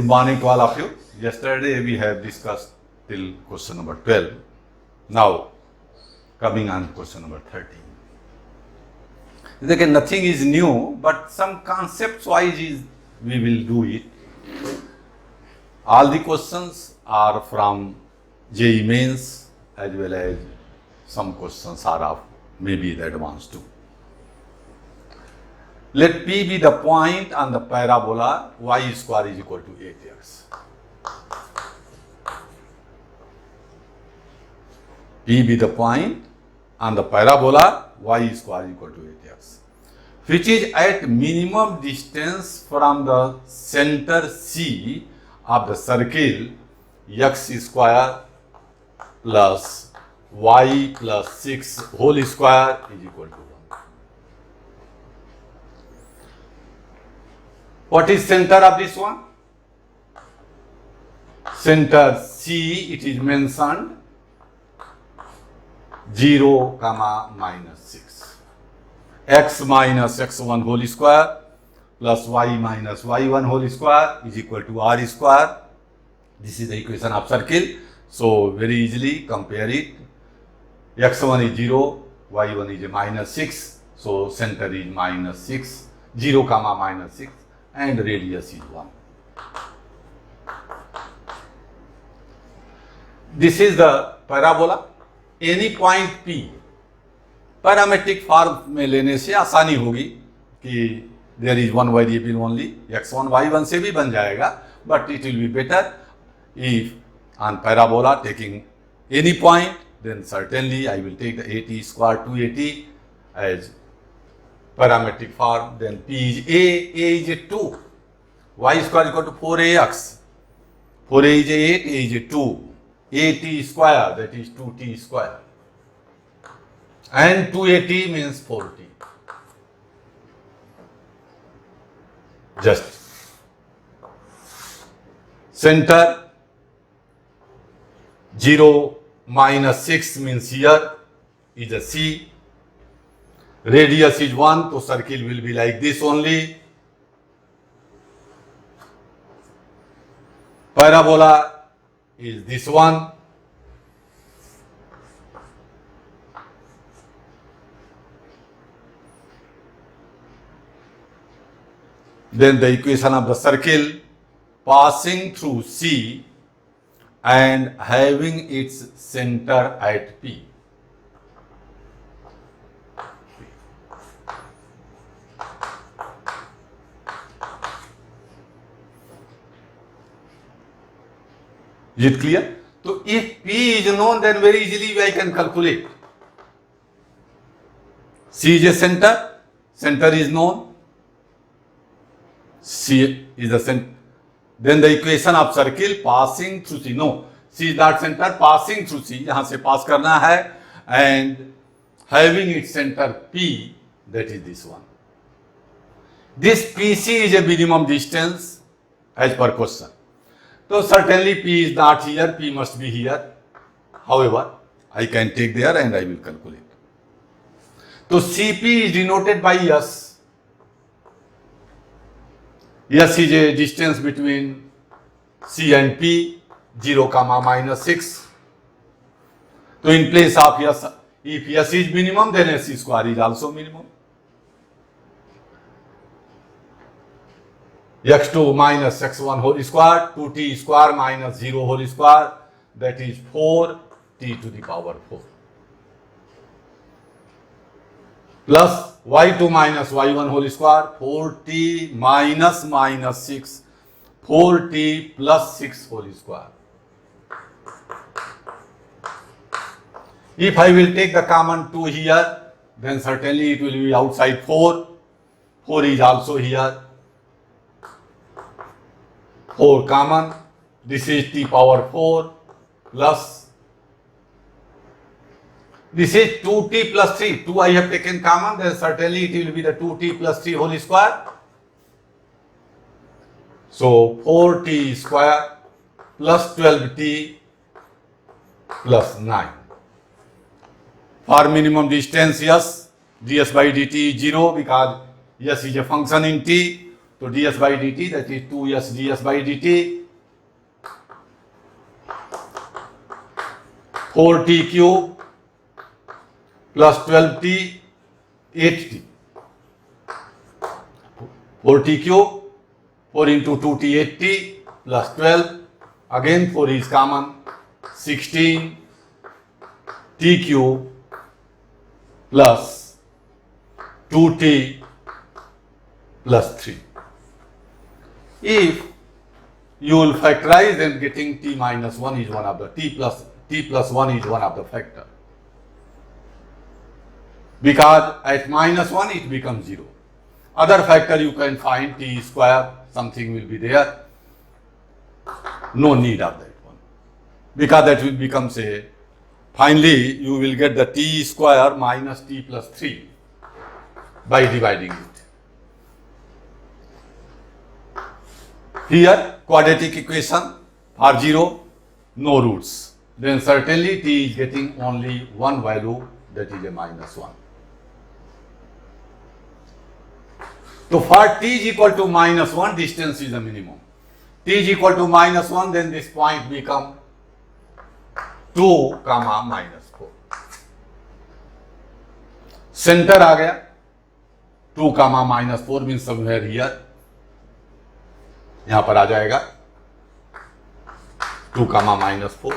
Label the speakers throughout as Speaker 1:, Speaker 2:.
Speaker 1: Good morning to all of you. Yesterday we have discussed till question number 12. Now, coming on question number 13. Again, nothing is new, but some concepts wise we will do it. All the questions are from JEE Mains as well as some questions are of maybe the advanced too. Let P be the point on the parabola y square is equal to 8x. P be the point on the parabola y square is equal to 8x, which is at minimum distance from the center C of the circle x square plus y plus 6 whole square is equal to 1. What is center of this one? Center C, it is mentioned 0, minus 6. X minus x1 whole square plus y minus y1 whole square is equal to r square. This is the equation of circle. So very easily compare it. x1 is 0, y1 is a minus 6. So center is minus 6, 0, minus 6. And radius is 1. This is the parabola. Any point P parametric form में लेने से आसानी होगी कि there is one variable only, x1 y1 से भी बन जाएगा, but it will be better if on parabola taking any point, then certainly I will take the 80 square 280 as parametric form. Then P is A is 2, y square equal to 4ax, 4a is 8, a is 2, 8t square, that is 2t square, and 280 means 4t. Just center 0 minus 6 means here is a C. Radius is 1, so circle will be like this only. Parabola is this one. Then the equation of the circle passing through C and having its center at P. Is it clear? So if P is known, then very easily I can calculate. C is a center, center is known, C is the center. Then the equation of circle passing through C. No, C is not center, passing through C, यहाँ से pass करना है, and having its center P, that is this one. This PC is a minimum distance as per question. So certainly P is not here, P must be here. However, I can take there and I will calculate. So CP is denoted by S. S is a distance between C and P, 0, minus 6. So in place of S, if S is minimum, then S square is also minimum. x2 minus x1 whole square, 2t square minus 0 whole square, that is 4t to the power 4. Plus y2 minus y1 whole square, 4t minus 6, 4t plus 6 whole square. If I will take the common 2 here, then certainly it will be outside 4. 4 is also here. 4 common, this is t power 4 plus, this is 2t plus 3, 2 I have taken common, then certainly it will be the 2t plus 3 whole square. So 4t square plus 12t plus 9. For minimum distance, yes, ds by dt is 0 because yes is a function in t. तो ds by dt, that is 2s ds by dt, 4t cube plus 12t 8t, 4t cube, 4 into 2t 8t plus 12, again 4 is common, 16 t cube plus 2t plus 3. If you will factorize, then getting t minus 1 is one of the t plus 1 is one of the factor, because at minus 1 it becomes 0. Other factor you can find, t square, something will be there. No need of that one, because that will become, say, finally you will get the t square minus t plus 3 by dividing it. Here quadratic equation for 0, no roots, then certainly t is getting only one value, that is a minus 1. So for t is equal to minus 1, distance is the minimum. T is equal to minus 1, then this point become 2 comma minus 4. Center आ गया, 2 comma minus 4 means somewhere here. यहां पर आ जाएगा 2 comma minus 4.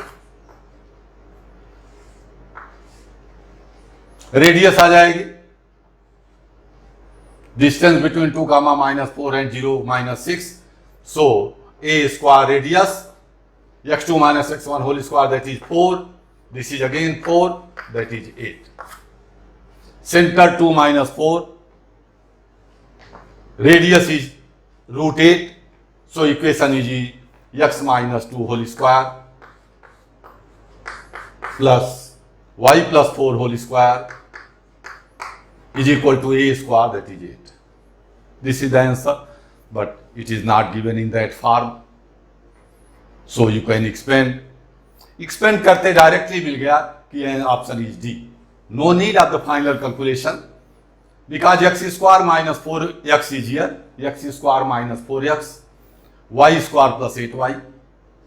Speaker 1: Radius आ जाएगी, distance between 2 comma minus 4 and 0 minus 6. So a square radius, x2 minus x1 whole square, that is 4. This is again 4, that is 8. Center 2 minus 4. Radius is root 8. So equation is x minus 2 whole square plus y plus 4 whole square is equal to a square, that is 8. This is the answer, but it is not given in that form. So you can expand. Expand करते directly मिल गया कि option is D. No need of the final calculation, because x square minus 4x is here. X square minus 4x, y square plus 8y.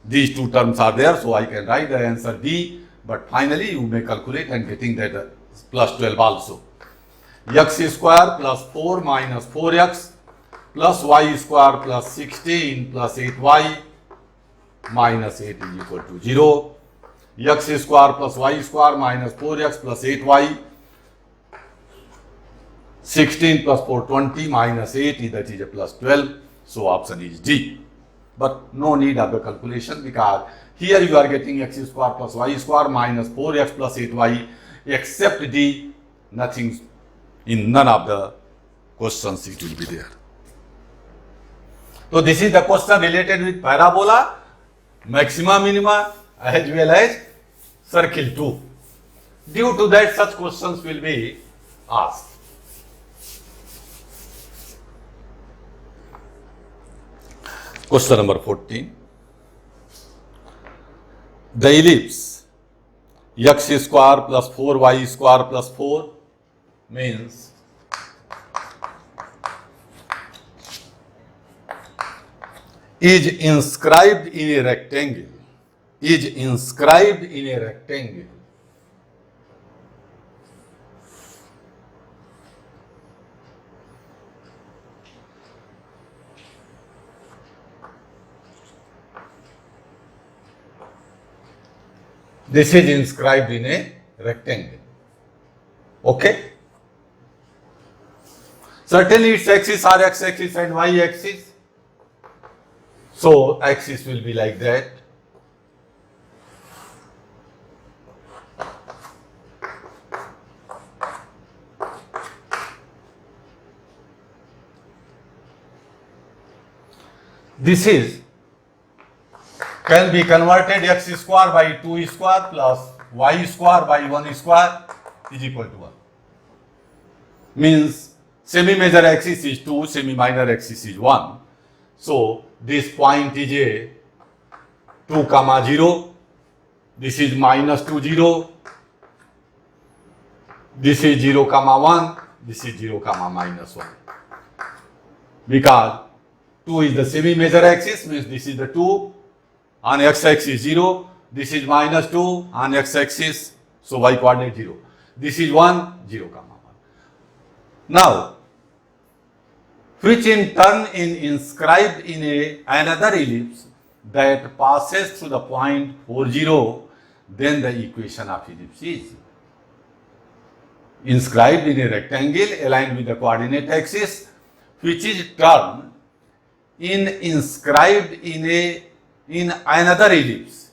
Speaker 1: These two terms are there, so I can write the answer D. But finally you may calculate and getting that plus 12 also. X square plus 4 minus 4x plus y square plus 16 plus 8y minus 8 is equal to 0. X square plus y square minus 4x plus 8y, 16 plus 4 20 minus 8, that is a plus 12. So option is D. But no need of the calculation, because here you are getting x square plus y square minus 4x plus 8y, except D, nothing, in none of the questions it will be there. So this is the question related with parabola, maxima, minima, as well as circle 2. Due to that, such questions will be asked. Question number 14. The ellipse x square plus 4y square plus 4 means is inscribed in a rectangle. Is inscribed in a rectangle. This is inscribed in a rectangle. Okay? Certainly its axis are x-axis and y-axis. So axis will be like that. This is can be converted x square by 2 square plus y square by 1 square is equal to 1. Means semi-major axis is 2, semi-minor axis is 1. So this point is a 2 comma 0. This is minus 2 0. This is 0 comma 1. This is 0 comma minus 1. Because 2 is the semi-major axis, means this is the 2, on x-axis 0, this is minus 2, on x-axis, so y coordinate 0. This is 1, 0, comma 1. Now, which in turn is inscribed in another ellipse that passes through the point 4, 0, then the equation of ellipse is inscribed in a rectangle aligned with the coordinate axis, which is termed inscribed in another ellipse.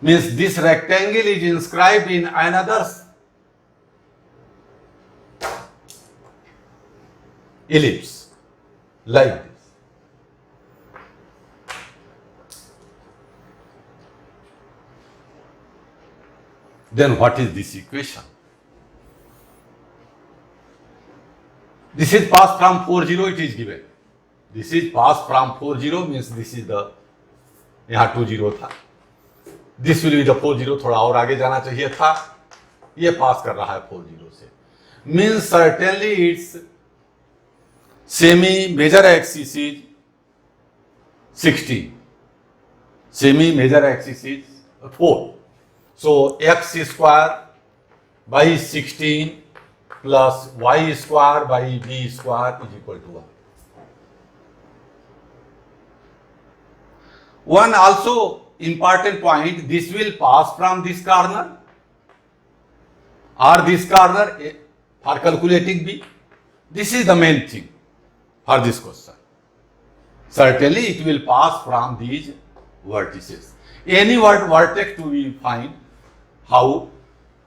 Speaker 1: Means this rectangle is inscribed in another ellipse, like this. Then what is this equation? This is passed from 4, 0, it is given. This is passed from 4, 0, means this is the, यहाँ 2, 0 था. This will be the 4, 0, थोड़ा और आगे जाना चाहिए था. ये पास कर रहा है 4, 0 से. Means certainly its semi-major axis is 16. Semi-major axis is 4. So x square by 16 plus y square by b square is equal to 1. One also important point, this will pass from this corner or this corner for calculating b. This is the main thing for this question. Certainly it will pass from these vertices. Any vertex to be find. How?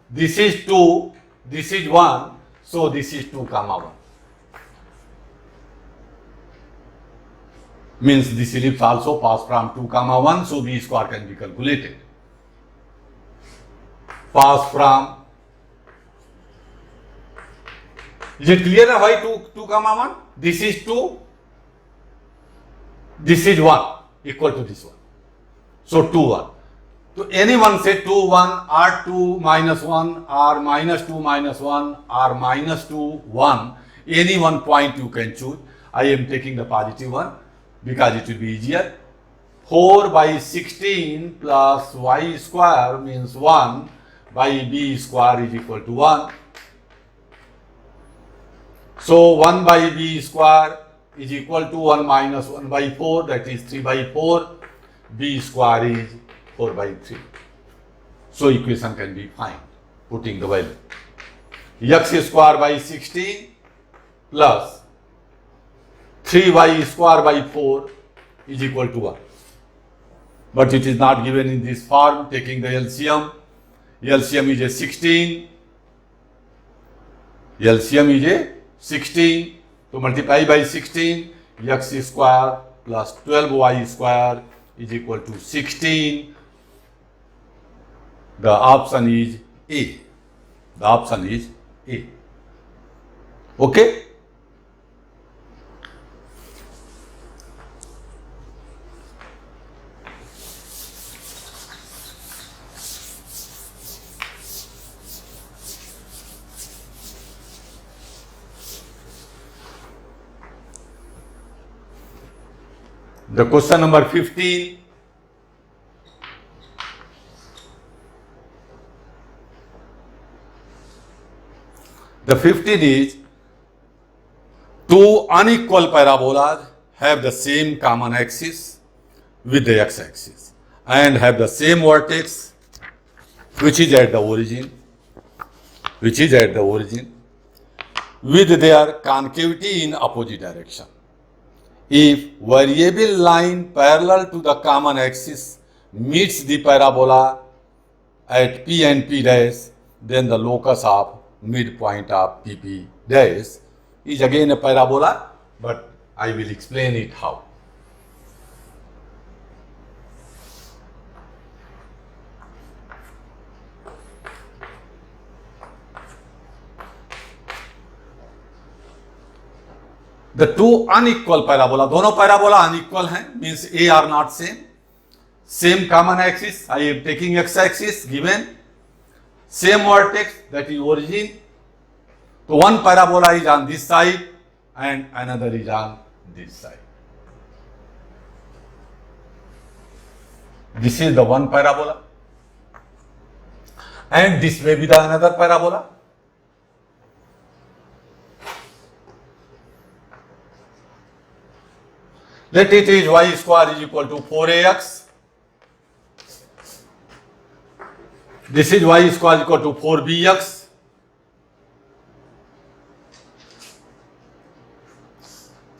Speaker 1: This is 2, this is 1, so this is 2, comma 1. Means this ellipse also pass from 2, comma 1, so b square can be calculated. Pass from, is it clear now why 2, comma 1? This is 2, this is 1, equal to this one. So 2, 1. So anyone say 2, 1 or 2 minus 1 or minus 2 minus 1 or minus 2, 1, any one point you can choose. I am taking the positive one because it will be easier. 4 by 16 plus y square means 1 by b square is equal to 1. So 1 by b square is equal to 1 minus 1 by 4, that is 3 by 4. B square is 4 by 3. So equation can be found putting the value. X square by 16 plus 3y square by 4 is equal to 1. But it is not given in this form. Taking the LCM, LCM is a 16. LCM is a 16. To multiply by 16, x square plus 12y square is equal to 16. The option is A. The option is A. Okay? The question number 15. The 15 is, two unequal parabolas have the same common axis with the x-axis and have the same vertex which is at the origin, with their concavity in opposite direction. If variable line parallel to the common axis meets the parabola at P and P dash, then the locus of midpoint of PP dash is again a parabola, but I will explain it how. The two unequal parabola, दोनों parabola unequal हैं, means A are not same. Same common axis, I am taking x-axis given. Same vertex, that is origin. So one parabola is on this side and another is on this side. This is the one parabola, and this may be the another parabola. Let it is y square is equal to 4ax. This is y square equal to 4bx.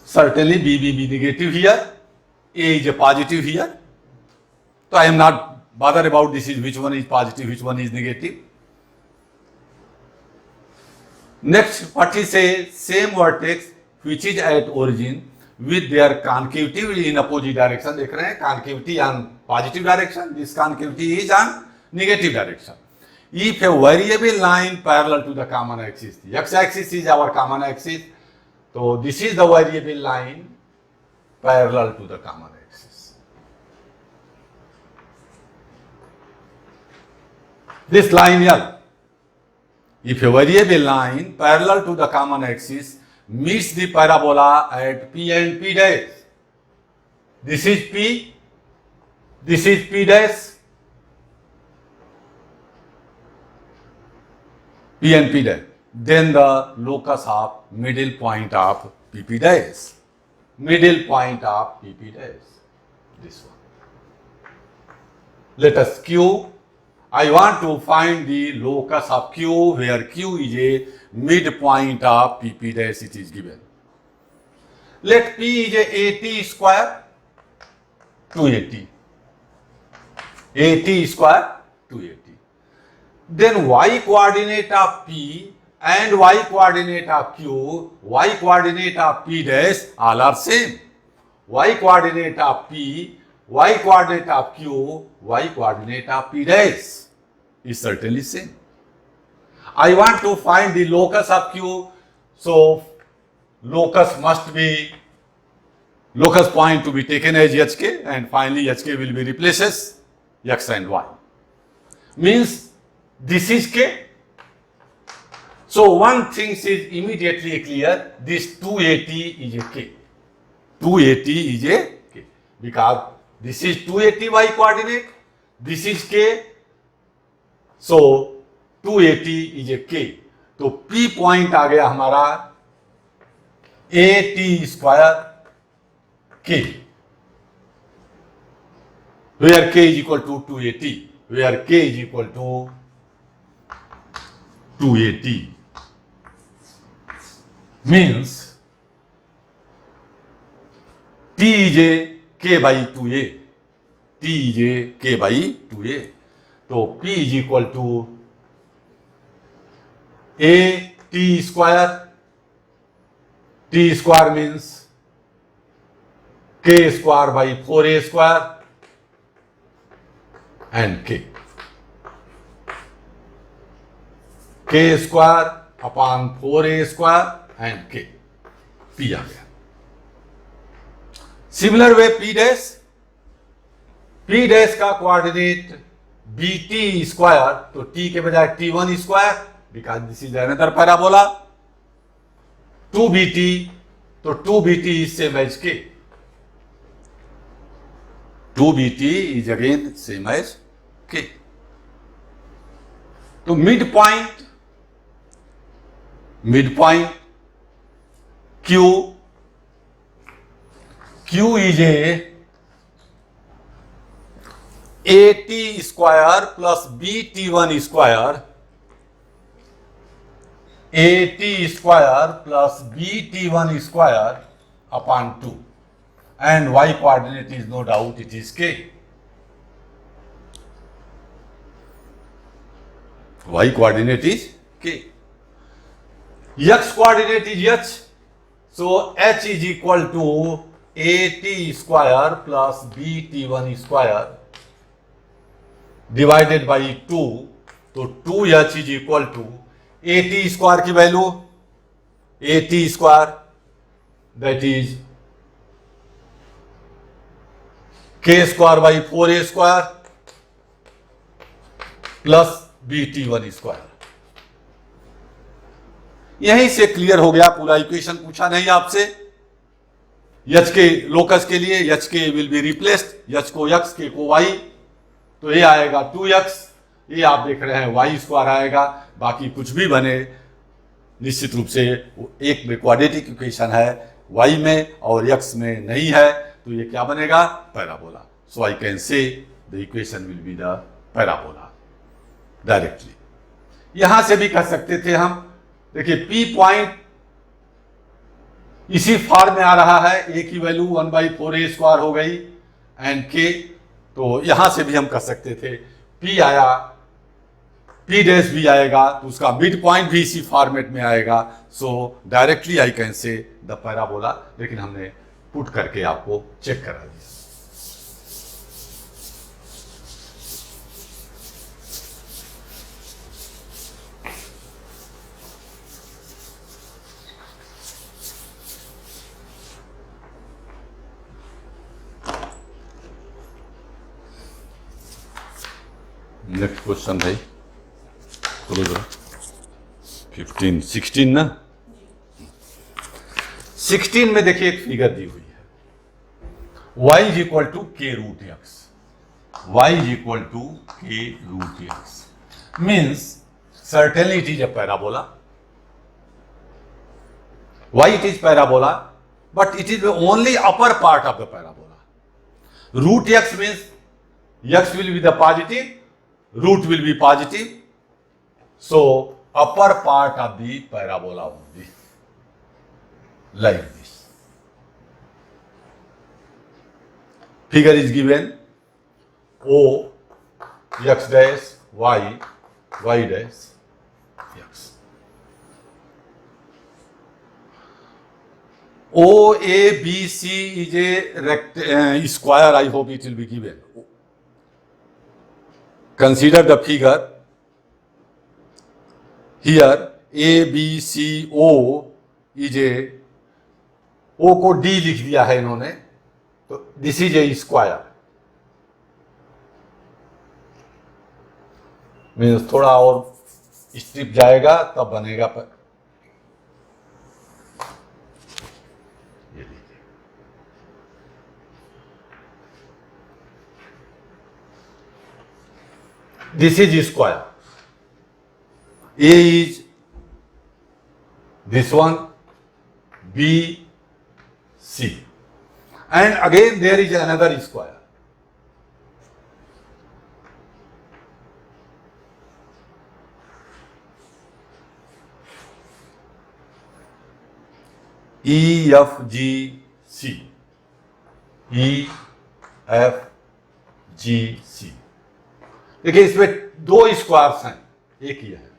Speaker 1: Certainly b will be negative here, a is a positive here. So I am not bothered about this is which one is positive, which one is negative. Next, what he says, same vertex which is at origin with their concavity in opposite direction. देख रहे हैं concavity on positive direction, this concavity is on negative direction. If a variable line parallel to the common axis, the x-axis is our common axis, so this is the variable line parallel to the common axis. This line here, if a variable line parallel to the common axis meets the parabola at P and P dash, this is P, this is P dash, P and P dash, then the locus of middle point of PP dash, middle point of PP dash, this one. Let us Q. I want to find the locus of Q, where Q is a midpoint of PP dash, it is given. Let P is a AT square, 280. AT square, 280. Then y coordinate of P and y coordinate of Q, y coordinate of P dash, all are same. Y coordinate of P, y coordinate of Q, y coordinate of P dash is certainly same. I want to find the locus of Q, so locus must be, locus point to be taken as HK, and finally HK will be replaces X and Y. Means this is K. So one thing is immediately clear, this 280 is a K. 280 is a K, because this is 280 y coordinate, this is K, so 280 is a K. तो P point आ गया हमारा AT square K, where K is equal to 280, where K is equal to 280 means T is a K by 2A, T is a K by 2A, तो P is equal to A T square, T square means K square by 4A square and K. K square upon 4A square and K. P आ गया. Similar way P dash, P dash का coordinate BT square, तो T के बजाय T1 square, because this is another parabola. 2BT, तो 2BT is same as K. 2BT is again same as K. तो midpoint Q is a AT square plus BT1 square, AT square plus BT1 square upon 2, and y coordinate is no doubt it is K. Y coordinate is K. X coordinate is H, so H is equal to AT square plus BT1 square divided by 2, तो 2H is equal to AT square की value, AT square that is K square by 4A square plus BT1 square. यहीं से clear हो गया, पूरा equation पूछा नहीं आपसे. यच के लोकस के लिए यच के विल बी रिप्लेस्ड, यच को यक्स के को वाई, तो ये आएगा 2x, ये आप देख रहे हैं वाई स्क्वायर आएगा। बाकी कुछ भी बने निश्चित रूप से एक में क्वाड्रेटिक इक्वेशन है y में और x में नहीं है, तो ये क्या बनेगा, parabola. So I can say the equation will be the parabola directly. यहां से भी कर सकते थे हम, देखिए P पॉइंट इसी फॉर्म में आ रहा है, a की वैल्यू 1/4a स्क्वायर हो गई एंड k, तो यहां से भी हम कर सकते थे P आया, P डैश भी आएगा, तो उसका मिड पॉइंट भी इसी फॉर्मेट में आएगा। सो directly I can say the parabola, लेकिन हमने पुट करके आपको चेक करा दिया। नेक्स्ट क्वेश्चन भाई, 15 16 ना, 16 में देखिए एक फिगर दी हुई है, y is equal to k root x, y is equal to k root x, means certainly it is a parabola, y it is parabola, but it is the only upper part of the parabola. Root x means x will be the positive, root will be positive, so upper part of the parabola only, like this. Figure is given, O x dash y, y dash x. OABC is a square, I hope it will be given. Consider the figure. Here ABCO is a, O को D लिख दिया है इन्होंने, तो this is a square, means थोड़ा और strip जाएगा तब बनेगा पर, this is square, A is this one, B, C, and again there is another square, E, F, G, C, E, F, G, C। देखिए इसमें दो स्क्वायर्स हैं, एक ही है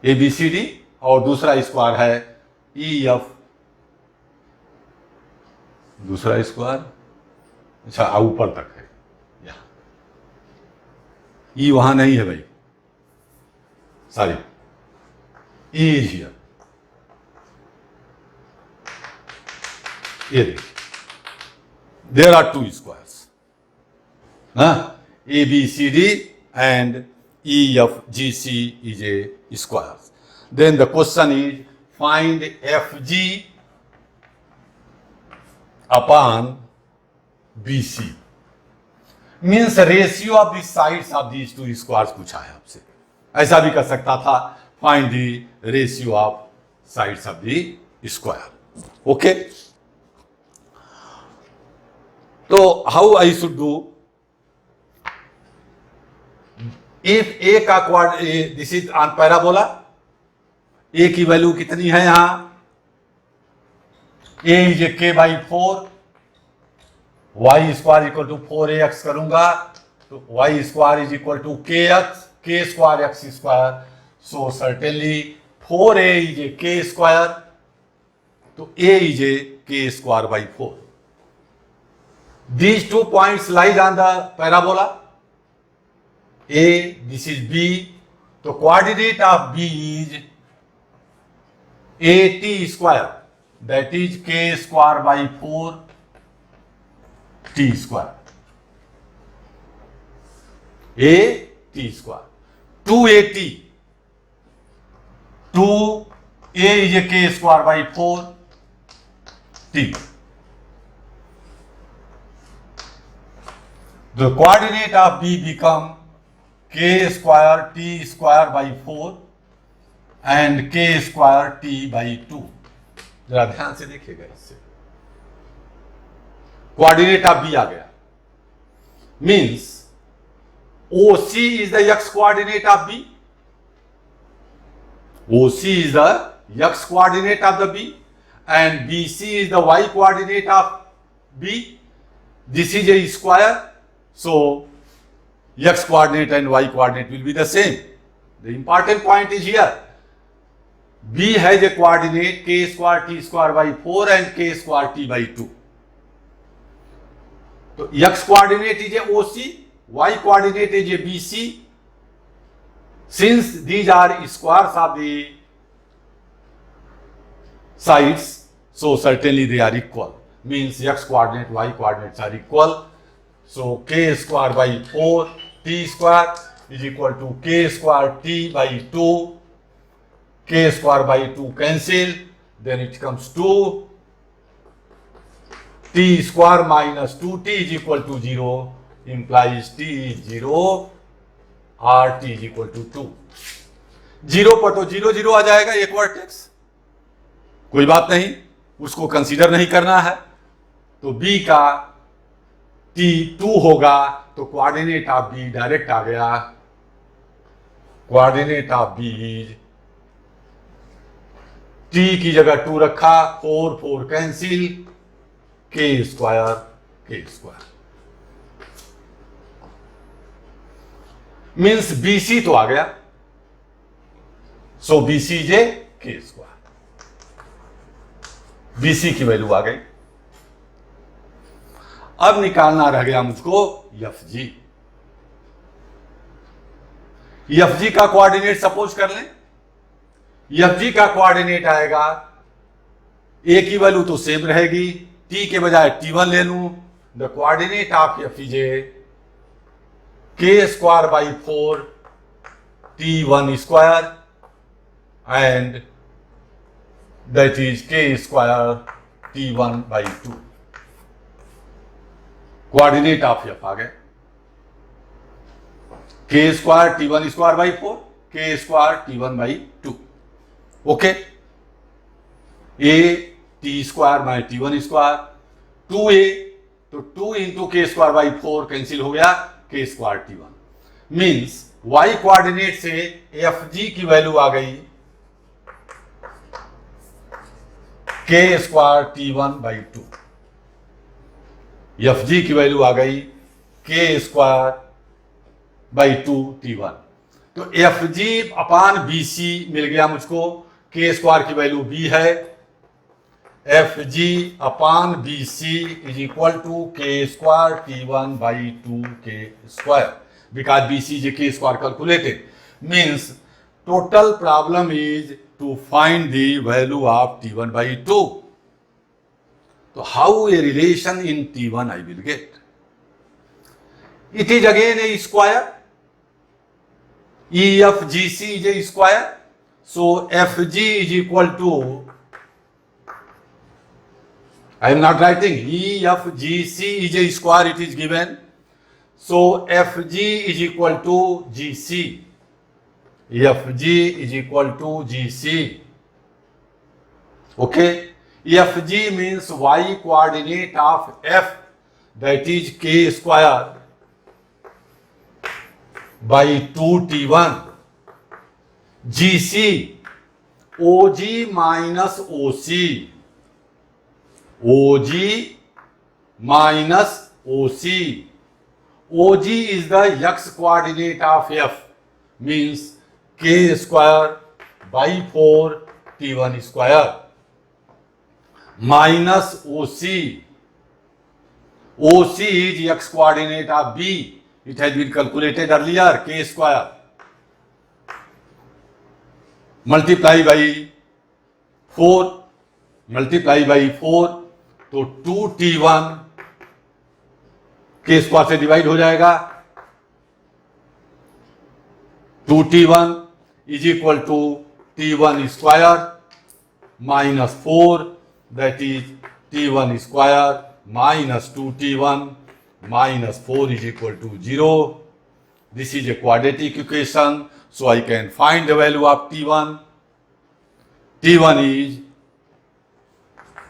Speaker 1: ABCD और दूसरा स्क्वायर है EF, दूसरा स्क्वायर, अच्छा ऊपर तक है, यहां E वहां नहीं है भाई, सॉरी, E इज हियर, ये देखिए there are two squares, ABCD and EFGC is a square. Then the question is find FG upon BC. Means ratio of the sides of these two squares पूछा है आपसे, ऐसा भी कर सकता था, find the ratio of sides of the square. Okay. तो how I should do? If A का क्वाड, this is on parabola, A की वैल्यू कितनी है यहां, A is k/4, y square equal to 4ax करूंगा तो y square is equal to k square x square, so certainly 4a is a k square, तो A is a k square by 4। These 2 points lies on the parabola A, this is B, तो coordinate of B is AT square, that is k square by 4 t square, A t square, 2AT, 2A is a k square by 4, t. The coordinate of b become k square t square by 4 and k square t by 2. जरा ध्यान से देखिएगा, इससे coordinate of B आ गया, means OC is the x coordinate of B. OC is the x coordinate of the B and BC is the y coordinate of B. This is a square, so x coordinate and y coordinate will be the same. The important point is here. B has a coordinate k square t square by 4 and k square t by 2. So x coordinate is a OC, y coordinate is a BC. Since these are squares of the sides, so certainly they are equal. Means x coordinate, y coordinates are equal. So k square by 4 t square is equal to k square t by 2. K square by 2 cancel, then it comes 2. T square minus 2t is equal to 0, implies t is 0 और t is equal to 2. 0 पर तो 0 0 आ जाएगा, एक vertex, कोई बात नहीं, उसको consider नहीं करना है. तो b का t 2 होगा, तो कोऑर्डिनेट ऑफ b डायरेक्ट आ गया. Coordinate of b is t की जगह 2 रखा, 4 4 cancel, k square means BC तो आ गया, सो BC जे k स्क्वायर, BC की वैल्यू आ गई. अब निकालना रह गया मुझको FG. FG का कोऑर्डिनेट सपोज कर लें. FG का कोऑर्डिनेट आएगा, a की वैल्यू तो सेम रहेगी, t के बजाय t1 ले लूं. The coordinate of FG k square by 4 t1 square and that is k square t1 by 2. Coordinate of f आ गए, k square t1 square by 4, k square t1 by 2. Okay, a t square my t1 square 2a, तो 2 into k square by 4 cancel हो गया, k square t1. Means y coordinate से FG की value आ गई k square t1 by 2. FG की value आ गई k स्क्वायर बाई 2 t1. तो FG अपान BC मिल गया मुझको, k स्क्वायर की वैल्यू b है. FG upon BC is equal to k square t1 by 2k square, because BC is k square calculated. Means total problem is to find the value of t1 by 2. तो how a relation in t1 I will get? It is again a square. EFGC is a square, so FG is equal to, I am not writing, EFGC is a square, it is given, so FG is equal to GC. FG is equal to GC. Okay, FG means y coordinate of F, that is k square by 2t1. GC OG minus OC, OG minus OC. OG is the x coordinate of F, means k square by 4 t1 square minus OC. OC is x coordinate of B. It has been calculated earlier, k square multiply by 4, multiply by 4, तो 2t1 k square से divide हो जाएगा. 2t1 is equal to t1 square minus 4, that is t1 square minus 2t1 minus 4 is equal to 0. This is a quadratic equation, so I can find the value of t1. t1 is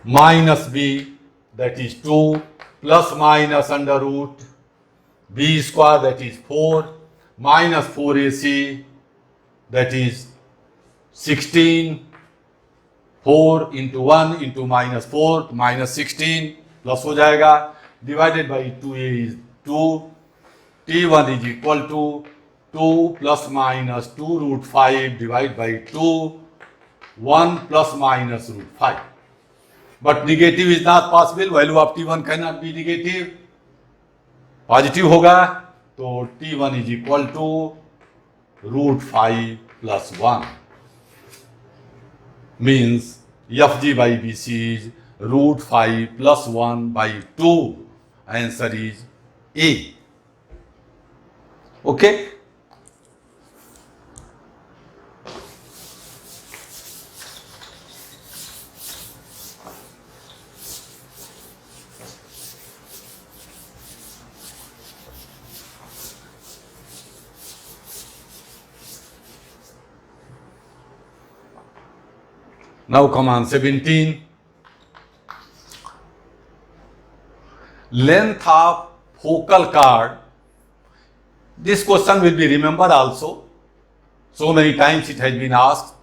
Speaker 1: minus b, that is 2, plus minus under root b square, that is 4, minus 4ac, that is 16, 4 into 1 into minus 4 minus 16 plus हो जाएगा, divided by 2a is 2, t1 is equal to 2 plus minus 2 root 5 divided by 2, 1 plus minus root 5. But negative is not possible, value of t1 cannot be negative. Positive होगा तो t1 is equal to root 5 plus 1. Means FG by BC is root 5 plus 1 by 2. Answer is A. Okay? Now come on 17. Length of focal chord. This question will be remembered also. So many times it has been asked.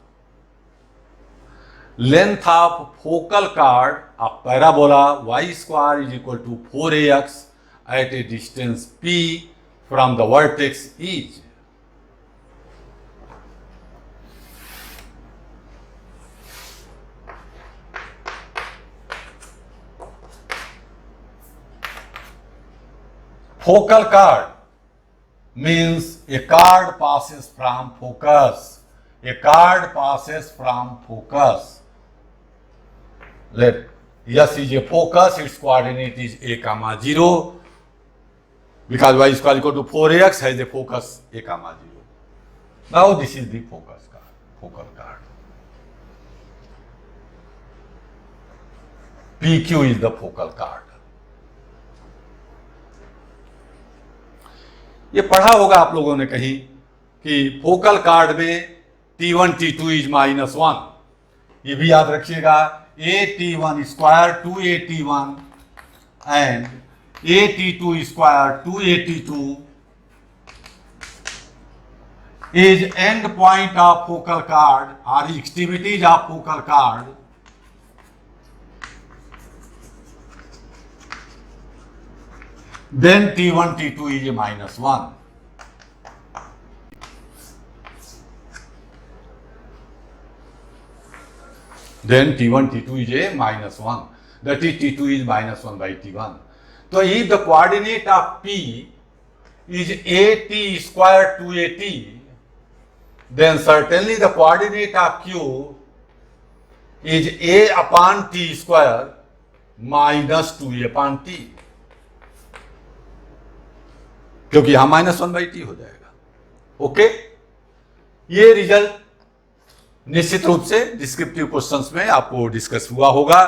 Speaker 1: Length of focal chord of parabola y square is equal to 4ax at a distance p from the vertex is. Focal chord means a chord passes from focus. A chord passes from focus. Let S is a focus, its coordinate is a comma 0, because y square equal to 4ax has a focus a comma 0. Now this is the focus chord, focal chord. PQ is the focal chord. ये पढ़ा होगा आप लोगों ने कहीं कि focal card में T1 T2 is -1. ये भी याद रखिएगा, AT1 square 2AT1 and AT2 square 2AT2 is end point of focal chord or extremities of focal chord. Then T1 T2 is a -1. Then T1 T2 is a -1. That is T2 is -1 by T1. So if the coordinate of P is AT square 2AT, then certainly the coordinate of Q is A upon T square minus 2A upon T. क्योंकि यहां -1 by T हो जाएगा. Okay, ये result निश्चित रूप से descriptive questions में आपको डिस्कस हुआ होगा.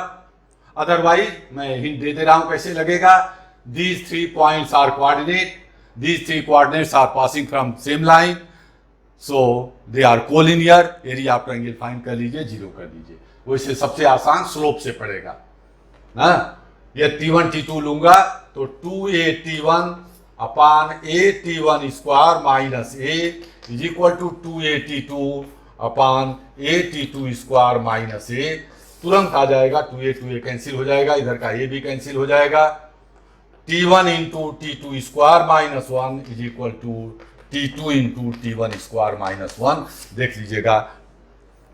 Speaker 1: अदरवाइज मैं हिंट दे रहा हूं कैसे लगेगा. These 3 points are coordinate. These 3 coordinates are passing from same line. So they are collinear. Area आप एंगल फाइंड कर लीजिए, 0 कर दीजिए. वैसे सबसे आसान स्लोप से पड़ेगा ना. ये T1 T2 लूंगा तो 2AT1 upon AT1 square minus A is equal to 2AT2 upon AT2 square minus A. तुरंत आ जाएगा, 2A कैंसिल हो जाएगा, इधर का A भी कैंसिल हो जाएगा. T1 into T2 square minus 1 is equal to T2 into T1 square minus 1. देख लीजिएगा,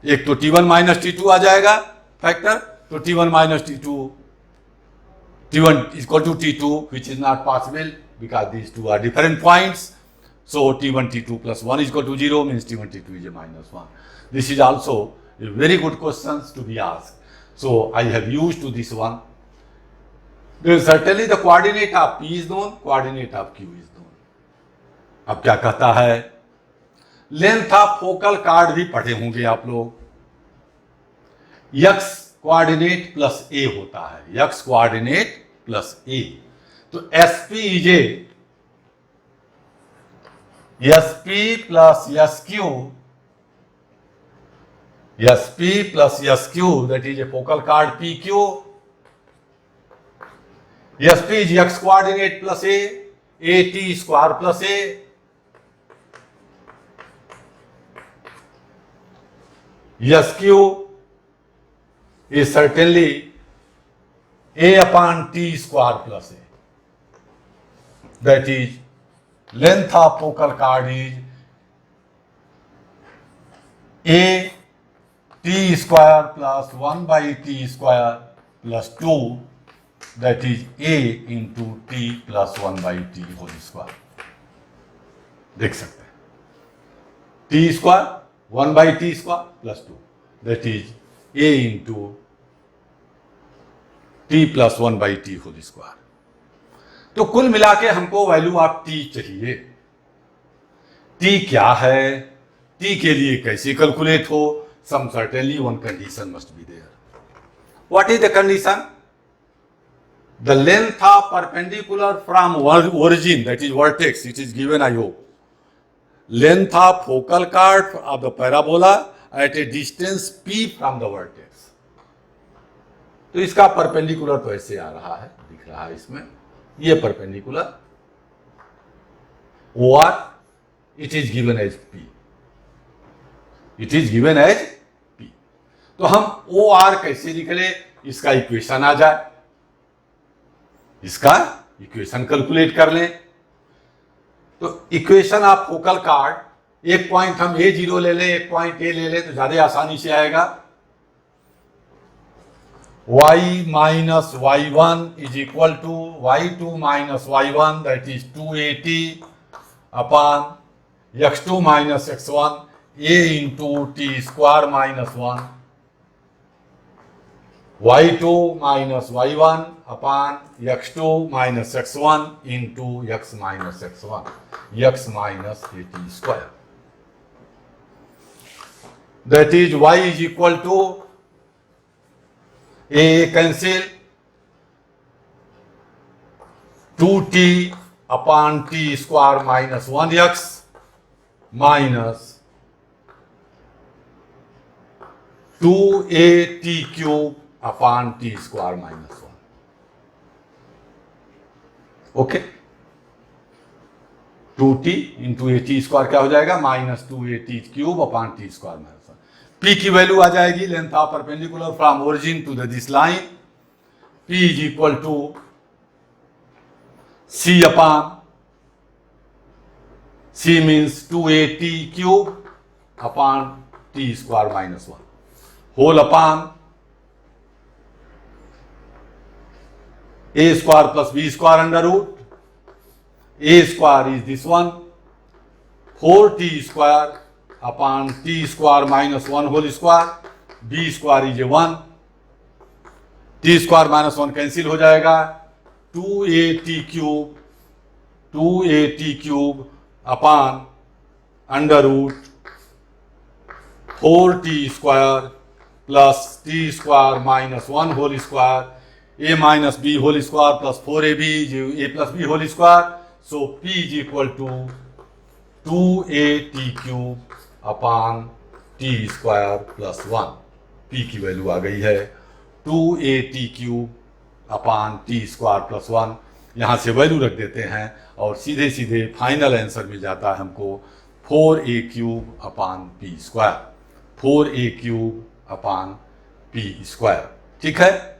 Speaker 1: एक तो T1 माइनस T2 आ जाएगा फैक्टर, तो T1 minus T2, T1 equal to T2 which is not possible because these two are different points. So T1 T2 plus 1 is equal to 0 means T1 T2 is a -1. This is also a very good question to be asked. So I have used to this one. Then certainly the coordinate of P is known, coordinate of Q is known. अब क्या कहता है, length of focal card भी पढ़े होंगे आप लोग. X coordinate plus ए होता है, x कोऑर्डिनेट प्लस ए। तो SP is SP plus SQ, SP plus SQ that is a focal card P Q. SP is x coordinate plus A T square plus A. SQ is certainly a upon t square plus a. That is, length of focal cord is a t square plus 1 by t square plus 2. That is a into t plus 1 by t whole square. देख सकते हैं t square 1 by t square plus 2. That is a into t plus 1 by t whole square. तो कुल मिला के हमको value of t चाहिए। t क्या है, t के लिए कैसे कैलकुलेट हो, some certainly one condition must be there. What is the condition? The length of perpendicular from origin that is vertex, it is given I hope, length of focal chord of the parabola at a distance p from the vertex. तो इसका perpendicular तो ऐसे आ रहा है, दिख रहा है इसमें, ये perpendicular O R, it is given as p, it is given as p. तो हम ओ आर कैसे निकले, इसका इक्वेशन आ जाए, इसका इक्वेशन कैलकुलेट कर लें। तो इक्वेशन ऑफ फोकल कार्ड, एक पॉइंट हम A0 ले लें, एक पॉइंट A ले लें तो ज्यादा आसानी से आएगा। y minus y1 is equal to y2 minus y1 that is 2at upon x2 minus x1 a into t square minus 1, y2 minus y1 upon x2 minus x1 into x minus x1, x minus at square. That is y is equal to a cancel 2t upon t square minus 1x minus 2at cube upon t square minus 1. Okay, 2t into at square क्या हो जाएगा, minus 2at cube upon t square minus 1। P की value आ जाएगी, length of perpendicular from origin to the this line, P is equal to C upon, C means 2at cube upon t square minus 1 whole upon a square plus b square under root, a square is this one, 4t square upon t square minus 1 whole square, b square is 1, t square minus 1 cancel हो जाएगा, 2at cube upon under root 4t square plus t square minus 1 whole square, a minus b whole square plus 4ab a plus b whole square. So p is equal to 2at cube upon t square plus 1। p की value आ गई है 2at cube upon t square plus 1। यहाँ से value रख देते हैं और सीधे सीधे फाइनल आंसर मिल जाता है हमको 4a cube upon p square, 4a cube upon p square. ठीक है,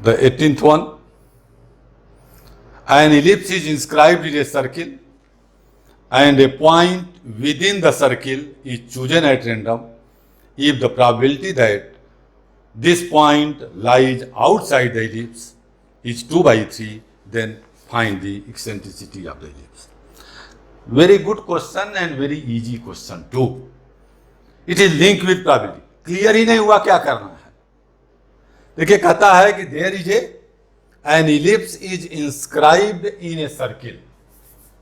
Speaker 1: the 18th one, an ellipse is inscribed in a circle and a point within the circle is chosen at random if the probability that this point lies outside the ellipse is 2 by 3, then find the eccentricity of the ellipse. Very good question and very easy question too. It is linked with probability. Clear ही नहीं हुआ क्या करना है. देखिए कहता है कि there is an ellipse is inscribed in a circle.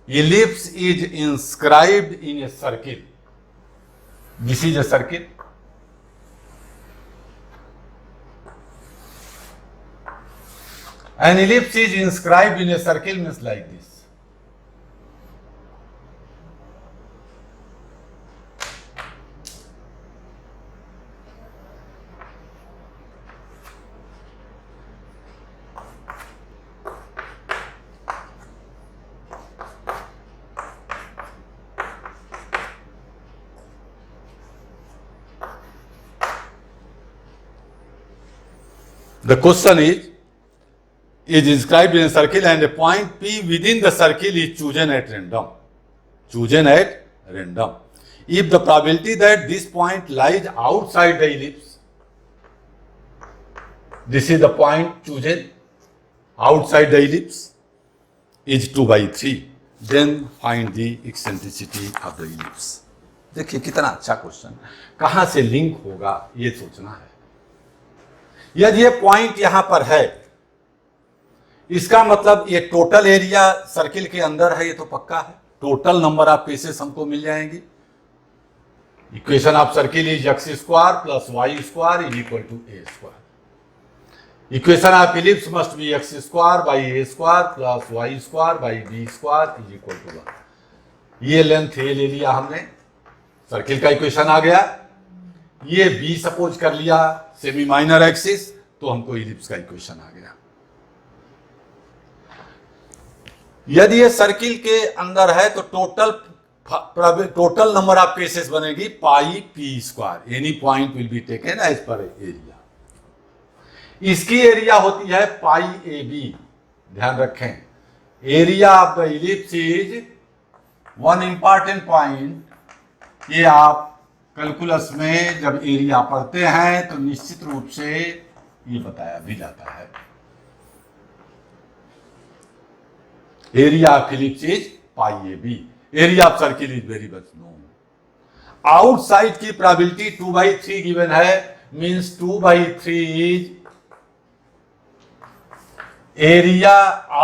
Speaker 1: Ellipse is inscribed in a circle. This is a circle. An ellipse is inscribed in a circle means like this. The question is inscribed in a circle and a point P within the circle is chosen at random. Chosen at random. If the probability that this point lies outside the ellipse, this is the point chosen outside the ellipse, is 2 by 3, then find the eccentricity of the ellipse. देखिए कितना अच्छा question. कहां से link होगा ये सोचना है. यदि ये पॉइंट यहां पर है, इसका मतलब ये टोटल एरिया सर्किल के अंदर है, ये तो पक्का है. टोटल नंबर ऑफ पीसेस हमको मिल जाएंगी. Equation of circle is x square plus y square is equal to a square. Equation of ellipse must be x square by a square plus y square by b square is equal to 1. ये length ए ले लिया हमने, circle का equation आ गया. ये B suppose कर लिया semi minor axis, तो हमको इलिप्स का इक्वेशन आ गया. यदि ये सर्किल के अंदर है तो टोटल नंबर ऑफ केसेस बनेगी pi P square. Any point will be taken as per area. इसकी एरिया होती है पाई ए बी. ध्यान रखें, area of the ellipse is one important point. ये आप कैलकुलस में जब एरिया पढ़ते हैं तो निश्चित रूप से ये बताया भी जाता है. Area of ellipse is pi A b. Area of circle is very much known. Outside की प्रोबेबिलिटी 2 by 3 गिवन है, means 2 by 3 is area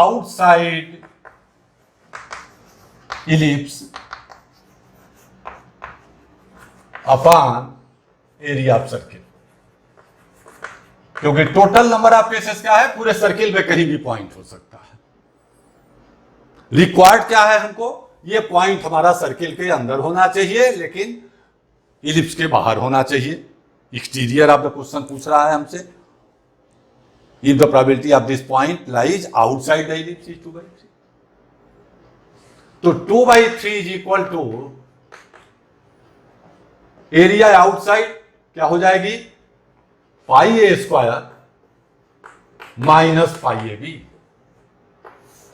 Speaker 1: outside ellipse upon area of circle. क्योंकि टोटल नंबर ऑफ केसेस क्या है, पूरे circle में कहीं भी point हो सकता है. रिक्वायर्ड क्या है हमको, ये पॉइंट हमारा सर्किल के अंदर होना चाहिए लेकिन इलिप्स के बाहर होना चाहिए. एक्सटीरियर ऑफ द क्वेश्चन पूछ रहा है हमसे. If the probability of this point lies outside the ellipse is 2 by 3. तो 2 by 3 is equal to area outside क्या हो जाएगी, pi A square minus pi A B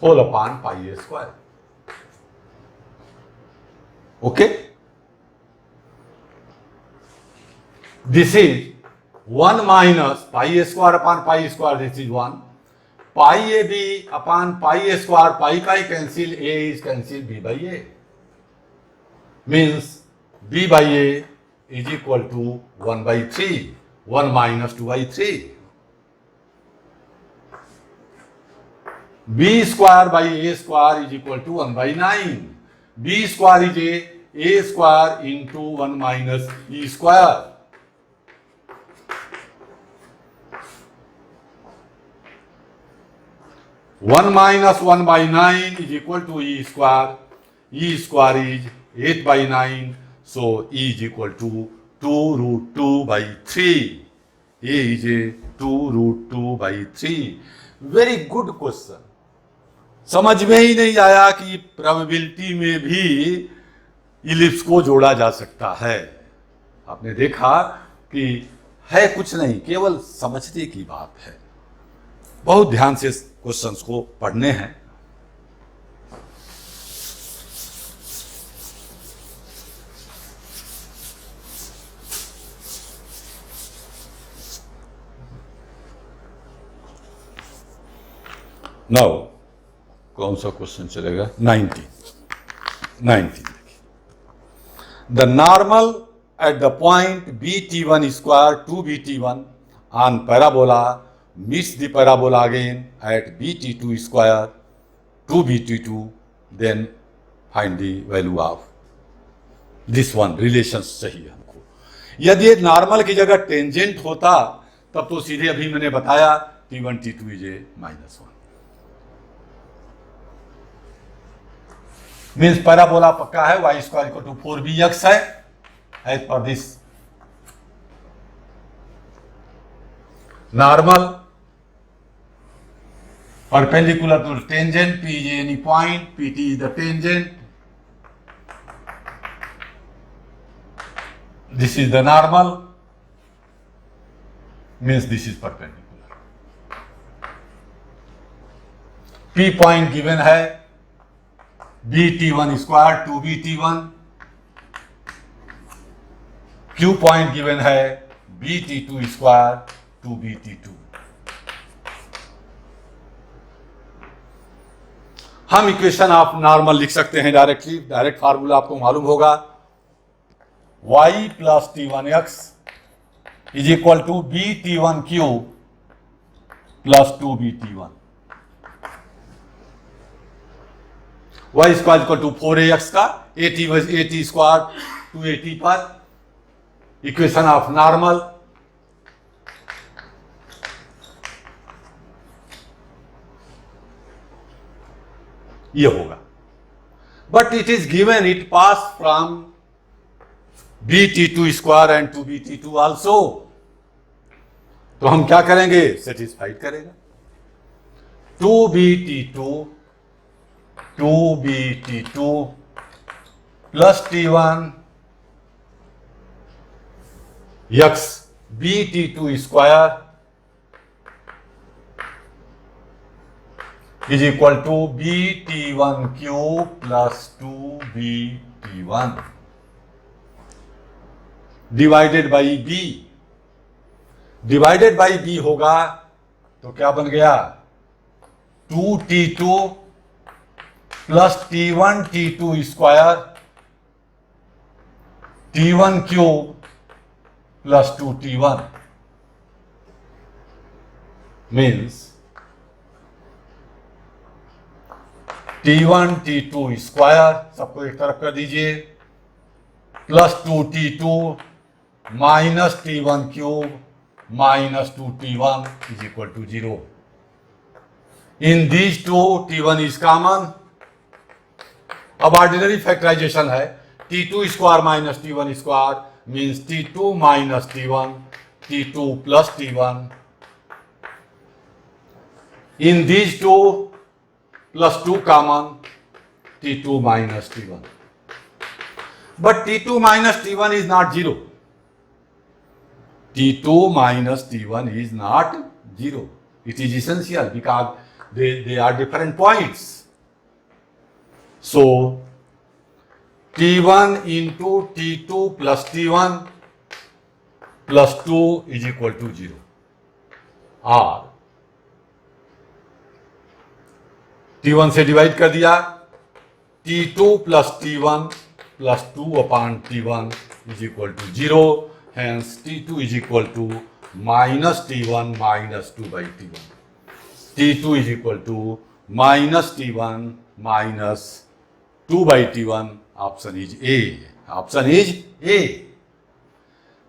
Speaker 1: whole upon pi A square. Okay, this is 1 minus pi A square upon pi square. This is 1 pi A B upon pi A square. Pi pi cancel, A is cancel B by a, means b by a is equal to 1 by 3. 1 minus 2 by 3. B square by A square is equal to 1 by 9. B square is A square into 1 minus E square. One minus 1 by 9 is equal to E square. E square is 8 by 9. So E is equal to 2 root 2 by 3. A is a 2 root 2 by 3. Very good question. समझ में ही नहीं आया कि probability में भी ellipse को जोड़ा जा सकता है. आपने देखा कि है कुछ नहीं, केवल समझने की बात है. बहुत ध्यान से क्वेश्चंस को पढ़ने हैं. नाउ कौन सा क्वेश्चन चलेगा? 19 the normal at the point bt1 square 2bt1 on parabola meets the parabola again at bt2 square 2bt2 then find the value of this one. Relation चाहिए हमको। यदि नॉर्मल की जगह टेंजेंट होता तब तो सीधे अभी मैंने बताया t1 t2 is A -1 means parabola पक्का है, y square equal to 4bx है एज पर this normal perpendicular to tangent p is any point, pt is the tangent, this is the normal means this is perpendicular। p point given है bt1 square 2bt1, q point given है bt2 square 2bt2। हम equation of normal लिख सकते हैं directly. Direct formula आपको मालूम होगा, y plus t1x is equal to bt1q plus 2bt1। y square equal to 4ax का 80 स्क्वायर 280 पर इक्वेशन ऑफ नॉर्मल। ये होगा, but it is given it pass from bt2 square and 2bt2 also. तो हम क्या करेंगे? सेटिस्फाइड करेगा 2bt2 plus t1 x bt2 square is equal to bt1q plus 2bt1 divided by b। Divided by b होगा तो क्या बन गया? 2t2 plus t1 t2 square t1 cube plus 2t1 means t1 t2 square सबको एक तरफ कर दीजिए plus 2t2 minus t1 cube minus 2t1 is equal to 0। In these two t1 is common. अब ऑर्डिनरी फैक्टराइजेशन है, t2 square minus t1 square means t2 minus t1 t2 plus t1। In these two plus 2 common t2 minus t1, but t2 minus t1 is not 0. t2 minus t1 is not 0. It is essential because they are different points. So t1 into t2 plus t1 plus 2 is equal to 0 or t1 से divide कर दिया t2 plus t1 plus 2 upon t1 is equal to 0। Hence t2 is equal to minus t1 minus 2 by t1। t2 is equal to minus t1 minus 2 by t1। Option is A. Option is A.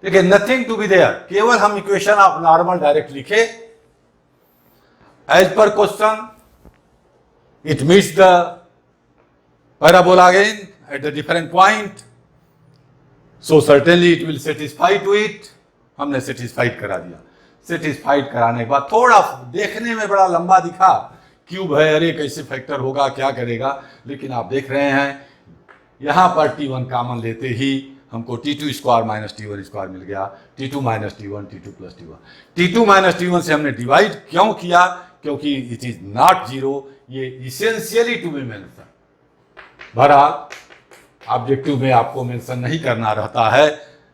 Speaker 1: देखिए nothing to be there, केवल हम equation of normal direct लिखे as पर question. It meets the parabola again at the different point, so certainly it will satisfy to it। हमने satisfied करा दिया। Satisfied कराने के बाद थोड़ा देखने में बड़ा लंबा दिखा, क्यूब है, अरे कैसे फैक्टर होगा, क्या करेगा, लेकिन आप देख रहे हैं यहां पर t1 कॉमन लेते ही हमको t2 square minus t1 square मिल गया। t2 minus t1 t2 plus t1। t2 minus t1 से हमने डिवाइड क्यों किया? क्योंकि इट इज नॉट 0। ये इसेंशियली टू बी मेंशन। बहरहाल ऑब्जेक्टिव में आपको मेंशन नहीं करना रहता है,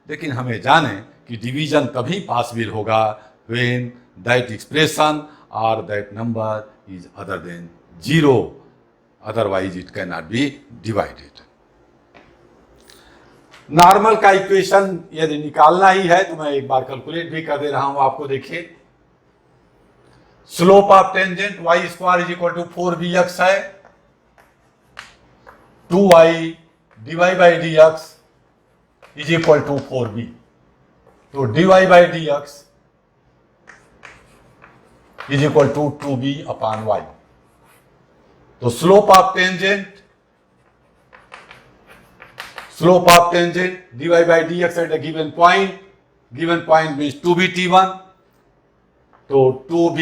Speaker 1: लेकिन हमें जाने कि डिवीजन तभी पॉसिबल होगा when that expression or that number is other than 0. Otherwise it cannot be divided. Normal का इक्वेशन यदि निकालना ही है तो मैं एक बार कैलकुलेट भी कर दे रहा हूं आपको. देखिए slope of tangent y square is equal to 4bx है. 2y dy by d x is equal to 4b. तो dy by d x is equal to 2b upon y. तो slope of tangent dy by dx at a given point means 2b t1. तो 2b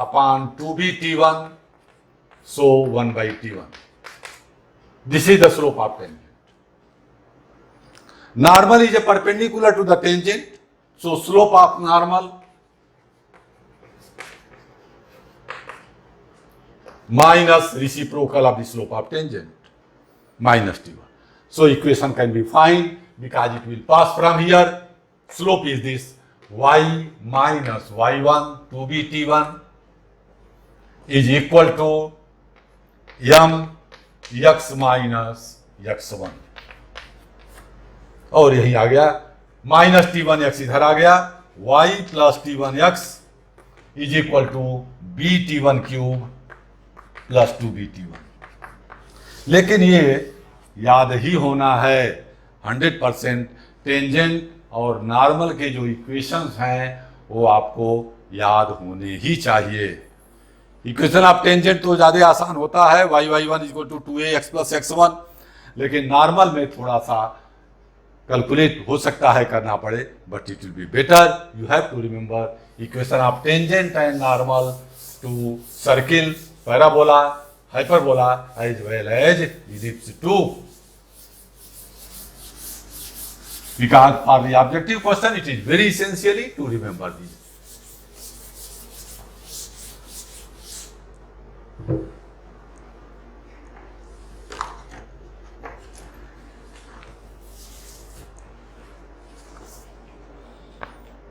Speaker 1: upon 2b t1, so 1 by t1. This is the slope of tangent. Normal is a perpendicular to the tangent, so slope of normal minus reciprocal of the slope of tangent minus t1. So equation can be found because it will pass from here. Slope is this y minus y1 2b t1 is equal to m x minus x1. और यही आ गया minus t1 x इधर आ गया. y plus t1 x is equal to b t1 cube plus 2b t1. लेकिन ये याद ही होना है 100%. टेंजेंट और नॉर्मल के जो इक्वेशंस हैं वो आपको याद होने ही चाहिए. इक्वेशन ऑफ टेंजेंट तो ज़्यादा आसान होता है, y1 equal to 2ax plus x1. लेकिन नॉर्मल में थोड़ा सा कैलकुलेट हो सकता है, करना पड़े, but it will be better. You have to remember equation of tangent and normal to circle, parabola, hyperbola as well as ellipse too. Because for the objective question it is very essentially to remember these.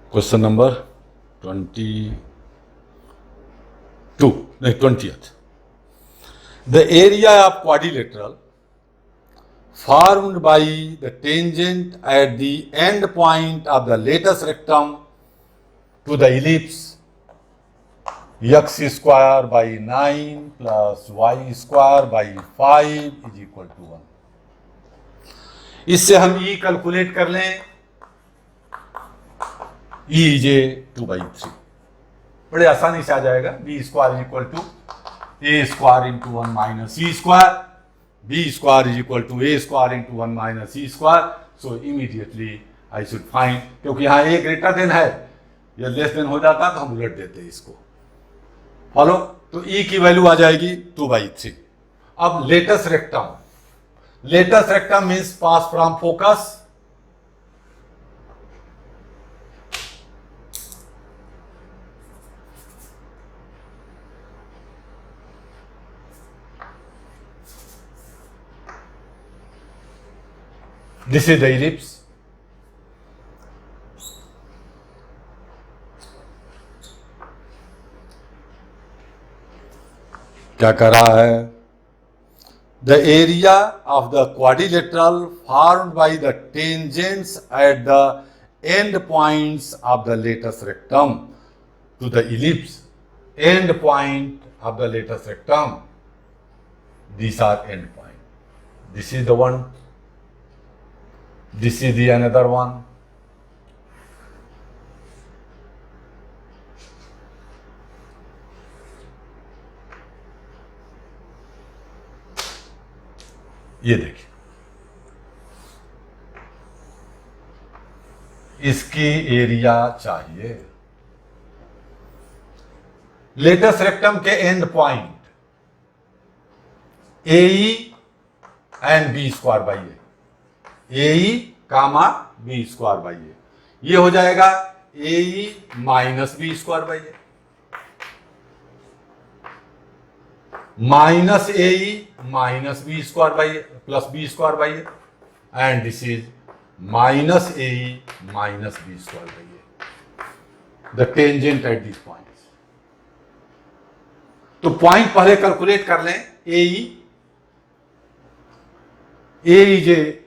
Speaker 1: Question number 20th. The area of quadrilateral formed by the tangent at the end point of the lattice rectum to the ellipse x square by 9 plus y square by 5 is equal to 1. इससे हम e calculate कर लें. e is 2/3. बड़े आसानी से आ जाएगा. b square is equal to a square into 1 minus c square. b square is equal to a square into 1 minus c square. So immediately I should find, क्योंकि यहाँ a greater than है, या less than हो जाता तो हम उलट देते इसको. फॉलो. तो e की वैल्यू आ जाएगी 2/3. अब latus rectum. Latus rectum means pass from focus. This is the ellipse. क्या कर रहा है? The area of the quadrilateral formed by the tangents at the end points of the lattice rectum to the ellipse. End point of the lattice rectum. These are end point. This is the one. This is the another one. ये देखिए, इसकी area चाहिए. Latus rectum के end point AE and B square by A. AE comma B square by A. ये हो जाएगा AE minus B square by A minus AE minus B square by A plus B square by A. And this is minus AE minus B square by A. The tangent at this point. तो point पहले calculate कर लें। A is ए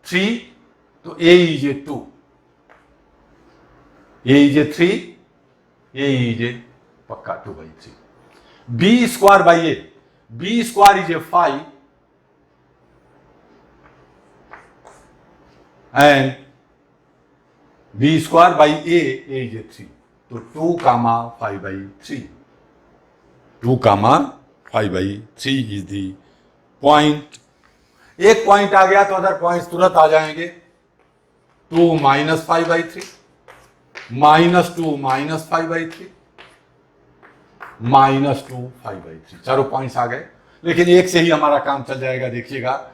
Speaker 1: 3, तो A is A 2, a is A 3, a is a पक्का 2/3। B square by a, b square is a 5 and B square by a is ए 3, तो 2,5/3, 2,5/3 इज the point. एक पॉइंट आ गया तो अदर पॉइंट्स तुरंत आ जाएंगे। 2 - 5/3, -2 - 5/3, -2 5/3, चारों पॉइंट्स आ गए। लेकिन एक से ही हमारा काम चल जाएगा। देखिएगा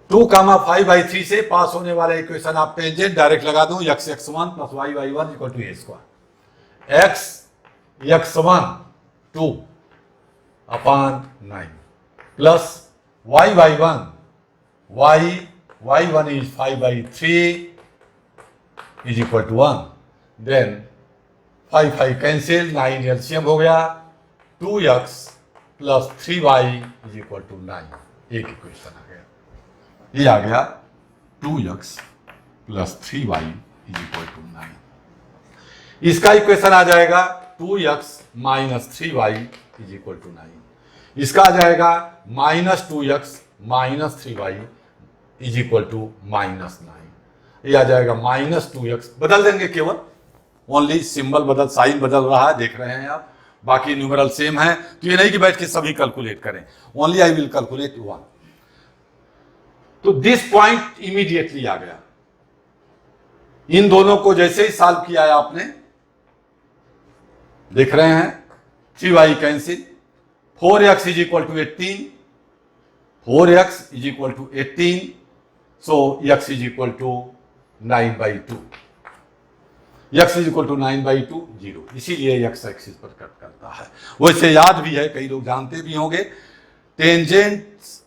Speaker 1: 2,5/3 से पास होने वाला इक्वेशन आप टेंजेंट डायरेक्ट लगा दो, x(x1) + y(y1) = a²। x(x1) 2/9 plus y(y1) y(y1) is 5/3 = 1। Then 5 cancel, 9 LCM हो गया, 2x + 3y = 9। एक इक्वेशन आ गया, ये आ गया 2x + 3y = 9। इसका इक्वेशन आ जाएगा 2x - 3y = 9। इसका आ जाएगा -2x - 3y = -9। ये आ जाएगा -2x, बदल देंगे केवल, ओनली सिंबल बदल, साइन बदल रहा है, देख रहे हैं आप। बाकी न्यूमेरल सेम है, तो ये नहीं कि बैठ के सभी कैलकुलेट करें, ओनली आई विल कैलकुलेट 1। तो दिस पॉइंट इमीडिएटली आ गया। इन दोनों को जैसे ही सॉल्व किया है आपने, देख रहे हैं 3y cancel, 4x = 18, 4x = 18, so x = 9/2, x = 9/2, 0, इसीलिए x एक्सिस पर कट करता है। वैसे याद भी है, कई लोग जानते भी होंगे, tangents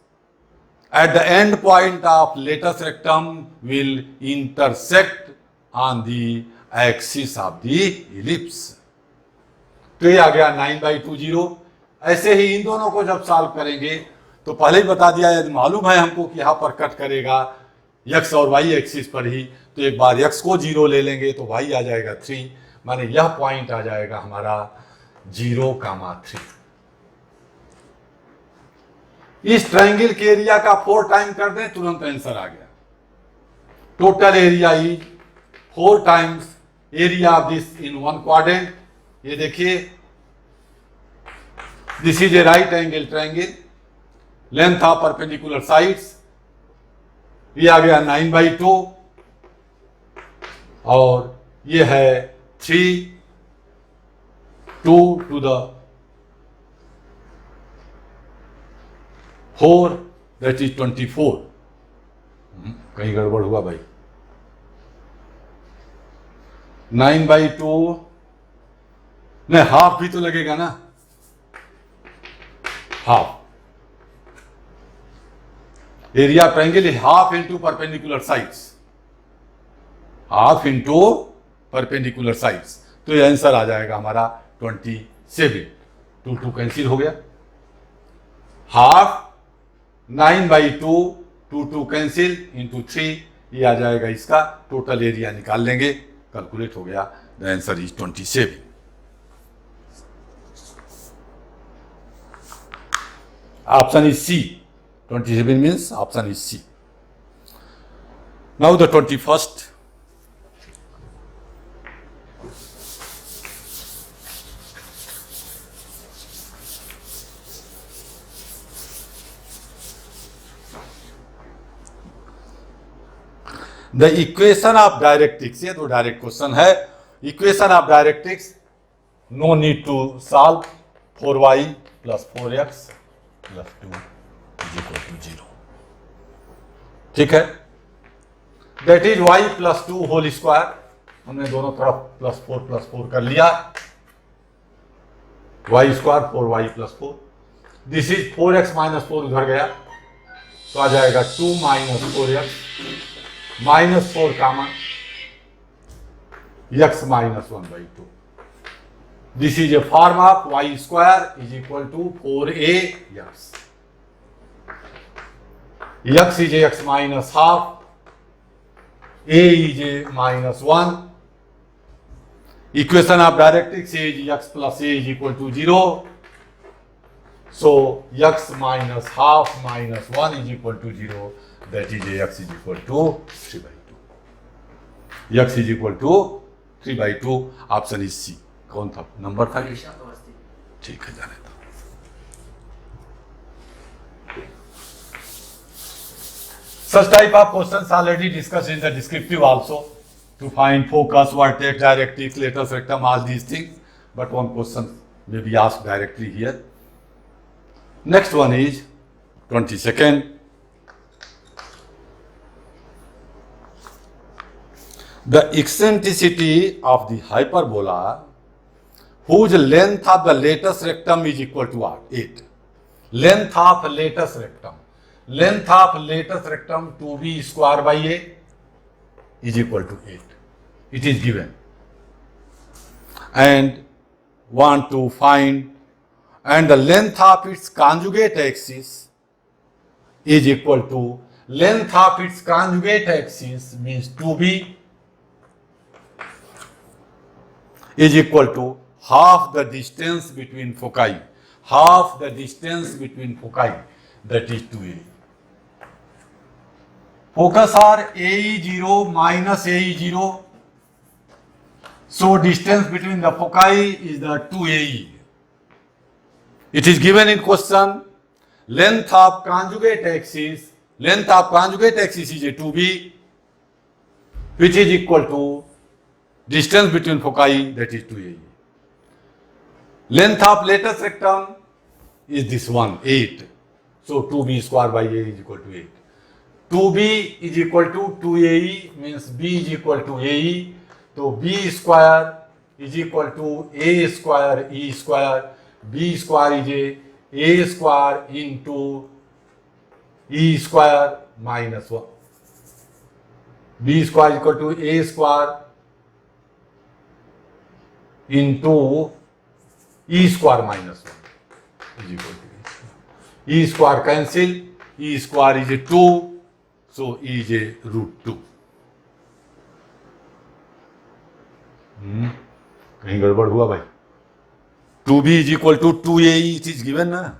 Speaker 1: at the end point of lattice rectum will intersect on the axis of the ellipse। तो ये आ गया 9/2, 0। ऐसे ही इन दोनों को जब सॉल्व करेंगे तो पहले ही बता दिया, यदि मालूम है हमको कि यहां पर कट करेगा x और y एक्सिस पर ही, तो एक बार x को 0 ले लेंगे तो y आ जाएगा 3, माने यह पॉइंट आ जाएगा हमारा 0,3। इस ट्रायंगल के एरिया का 4 टाइम कर दें, तुरंत आंसर आ गया। Total area is 4 times area of this in 1 quadrant. ये देखिए, this is a right angle triangle, length of perpendicular sides, ये आ गया 9/2 और ये है 3, 2 to the 4, that is 24। कहीं गड़बड़ हुआ भाई, 9/2 नहीं, हाफ भी तो लगेगा ना, half area triangle is half into perpendicular sides, half into perpendicular sides, तो ये आंसर आ जाएगा हमारा 27। 2 कैंसिल हो गया, हाफ 9/2, 2 कैंसिल इंटू 3, ये आ जाएगा इसका टोटल एरिया, निकाल लेंगे, कैलकुलेट हो गया, the answer is 27। Option is C, 27 means option is C। Now the 21st, the equation of directrix, ये तो डायरेक्ट क्वेश्चन है। Equation of directrix, no need to solve, 4y + 4x + 2 = 0, ठीक है। That is y + 2 whole square, हमने दोनों तरफ +4 कर लिया, y² 4y + 4, this is 4x - 4 उधर गया तो आ जाएगा 2 - 4x -4 common, x - 1/2, This is a form of y square is equal to 4ax. X is a x minus half. A is a minus 1. Equation of directrix is x plus a is equal to 0. So x minus half minus 1 is equal to 0. That is a x is equal to 3 by 2. X is equal to 3 by 2. Option is C. कौन था number था? ठीक है, जाने दो. Such type of questions already discussed in the descriptive also, to find focus, vertex, directrix, latus rectum, all these things. But one question may be asked directly here. Next one is 22nd. The eccentricity of the hyperbola whose length of the latus rectum is equal to what? 8. Length of latus rectum. Length of latus rectum 2b square by a is equal to 8. It is given. And want to find, and the length of its conjugate axis is equal to, length of its conjugate axis means 2b is equal to half the distance between foci. Half the distance between foci, that is 2a. Focus are AE0 minus AE0. So distance between the foci is the 2AE. It is given in question. Length of conjugate axis is a 2b, which is equal to distance between foci, that is 2AE. Length of latus rectum is this one, 8. So 2b square by a is equal to 8. 2b is equal to 2ae, means b is equal to ae. So b square is equal to a square e square. B square is a square into e square minus 1. B square is equal to a square into e square minus 1 is equal to e square cancel. E square is a 2. So E is a root 2. कहीं गड़बड़ हुआ भाई? 2b is equal to 2ae, it is given ना.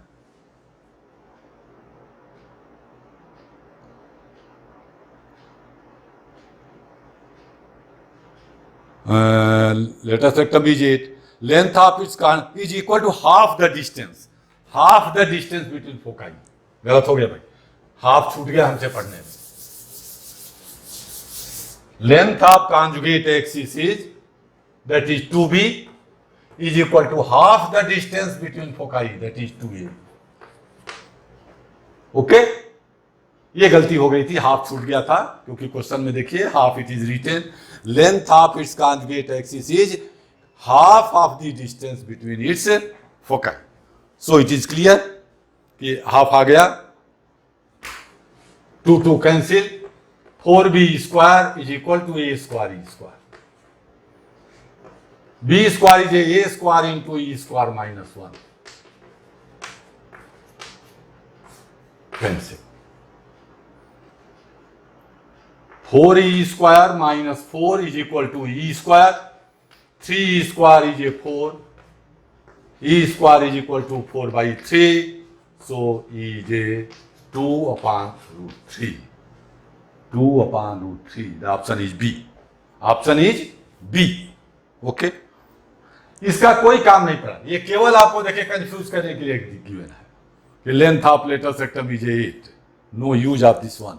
Speaker 1: Latus rectum is 8. Length of its is equal to half the distance. Half the distance between foci. गलत हो गया भाई, half छूट गया हमसे पढ़ने में. Length of conjugate axis is, that is 2b, is equal to half the distance between foci, that is 2a. Okay, ये गलती हो गई थी, हाफ छूट गया था, क्योंकि क्वेश्चन में देखिए half it is written. Length of its conjugate axis is half of the distance between its foci. So it is clear कि हाफ आ गया. 2 2 cancel. 4b square is equal to a square e square. B square is a square into e square minus 1. Cancel. 4e square minus 4 is equal to e square. 3e square is a 4. E square is equal to 4 by 3. So E is a 2 upon root 3. 2 upon root 3. The option is B. Option is B. Okay. इसका कोई काम नहीं पड़ा, ये केवल आपको देखे confuse करने के लिए गिवन है कि length of latus rectum is 8. No use of this one.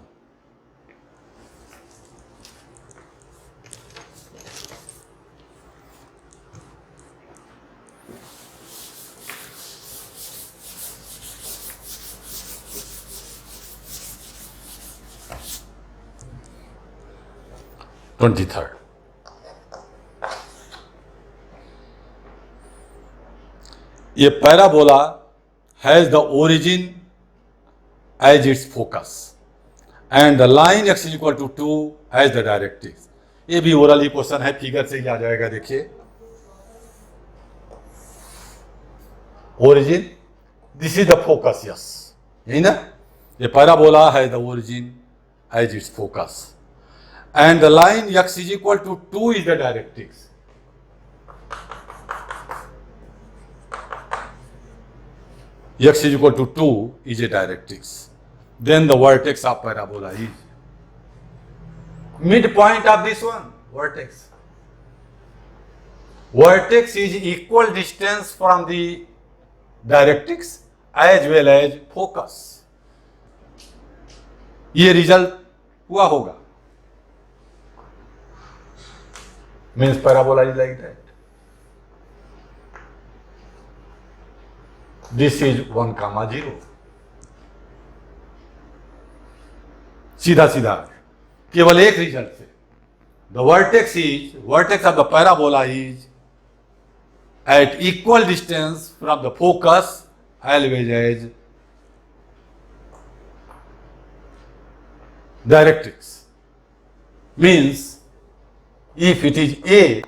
Speaker 1: Third. A parabola has the origin as its focus and the line x is equal to 2 as the directrix. ये भी orally question है, figure से ही आ जाएगा. देखिए origin, this is the focus, yes, यही ना, ये parabola है the origin as its focus, and the line x is equal to 2 is the directrix. X is equal to 2 is a directrix. Then the vertex of parabola is midpoint of this one, vertex. Vertex is equal distance from the directrix as well as focus. ये result हुआ होगा. Means parabola is like that. This is 1, 0. सीधा सीधा केवल एक result से. The vertex of the parabola is at equal distance from the focus as well as directrix. Means if it is A,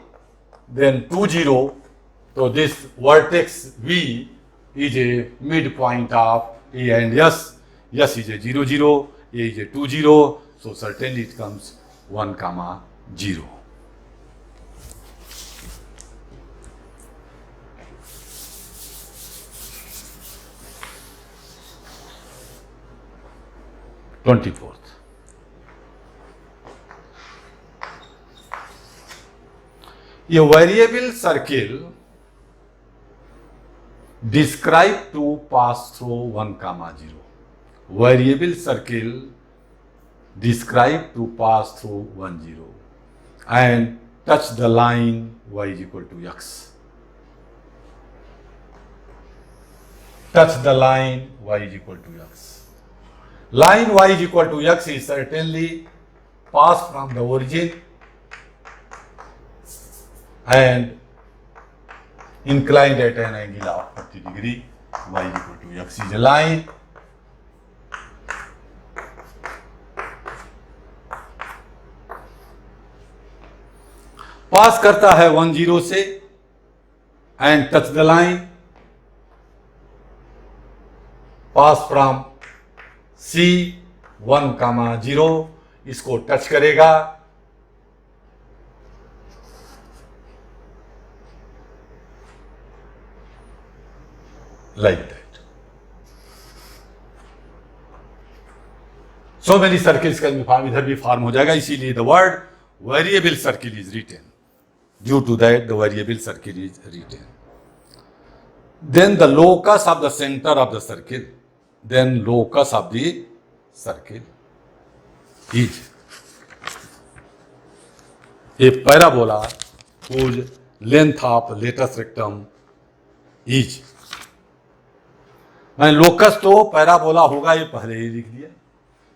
Speaker 1: then 2, 0, so this vertex V is a midpoint of A and S. S is a 0, 0, A is a 2, 0, so certainly it comes 1, 0. Twenty-fourth. A variable circle described to pass through 1, 0. Variable circle described to pass through 1, 0 and touch the line y is equal to x. Touch the line y is equal to x. Line y is equal to x is certainly pass from the origin and inclined at an angle of 30 degree. Y is equal to x is a line. पास करता है 1, 0 से and touch the line. Pass from C 1, 0 इसको touch करेगा. Like that. So many circles can be formed. इधर भी form हो जाएगा. इसीलिए the word variable circle is written. Due to that, the variable circle is written. Then the locus of the center of the circle. Then locus of the circle is a parabola whose length of latus rectum is. मैं locus तो parabola होगा ये पहले ही लिख लिया.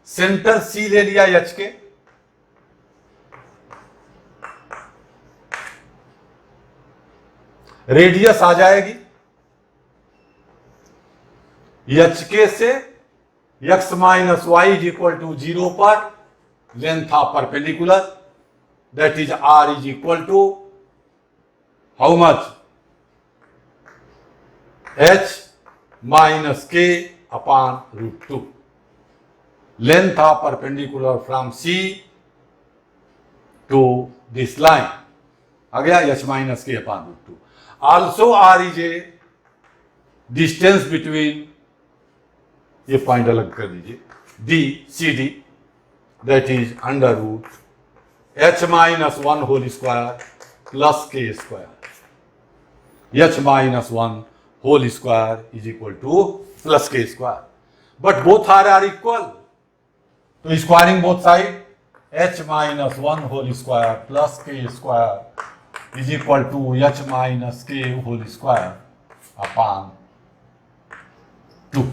Speaker 1: Centre C ले लिया H के. रेडियस आ जाएगी एच के से x minus Y is equal to 0 पर length of perpendicular that is r is equal to how much h minus k upon √2. Length of perpendicular from C to this line आ गया h minus k upon √2. Also r is a distance between, ये पॉइंट अलग कर दीजिए, D CD that is under root h minus 1 whole square plus k square. H minus 1 whole square is equal to plus k square. But both are equal. So squaring both sides, h minus 1 whole square plus k square is equal to h minus k whole square upon 2.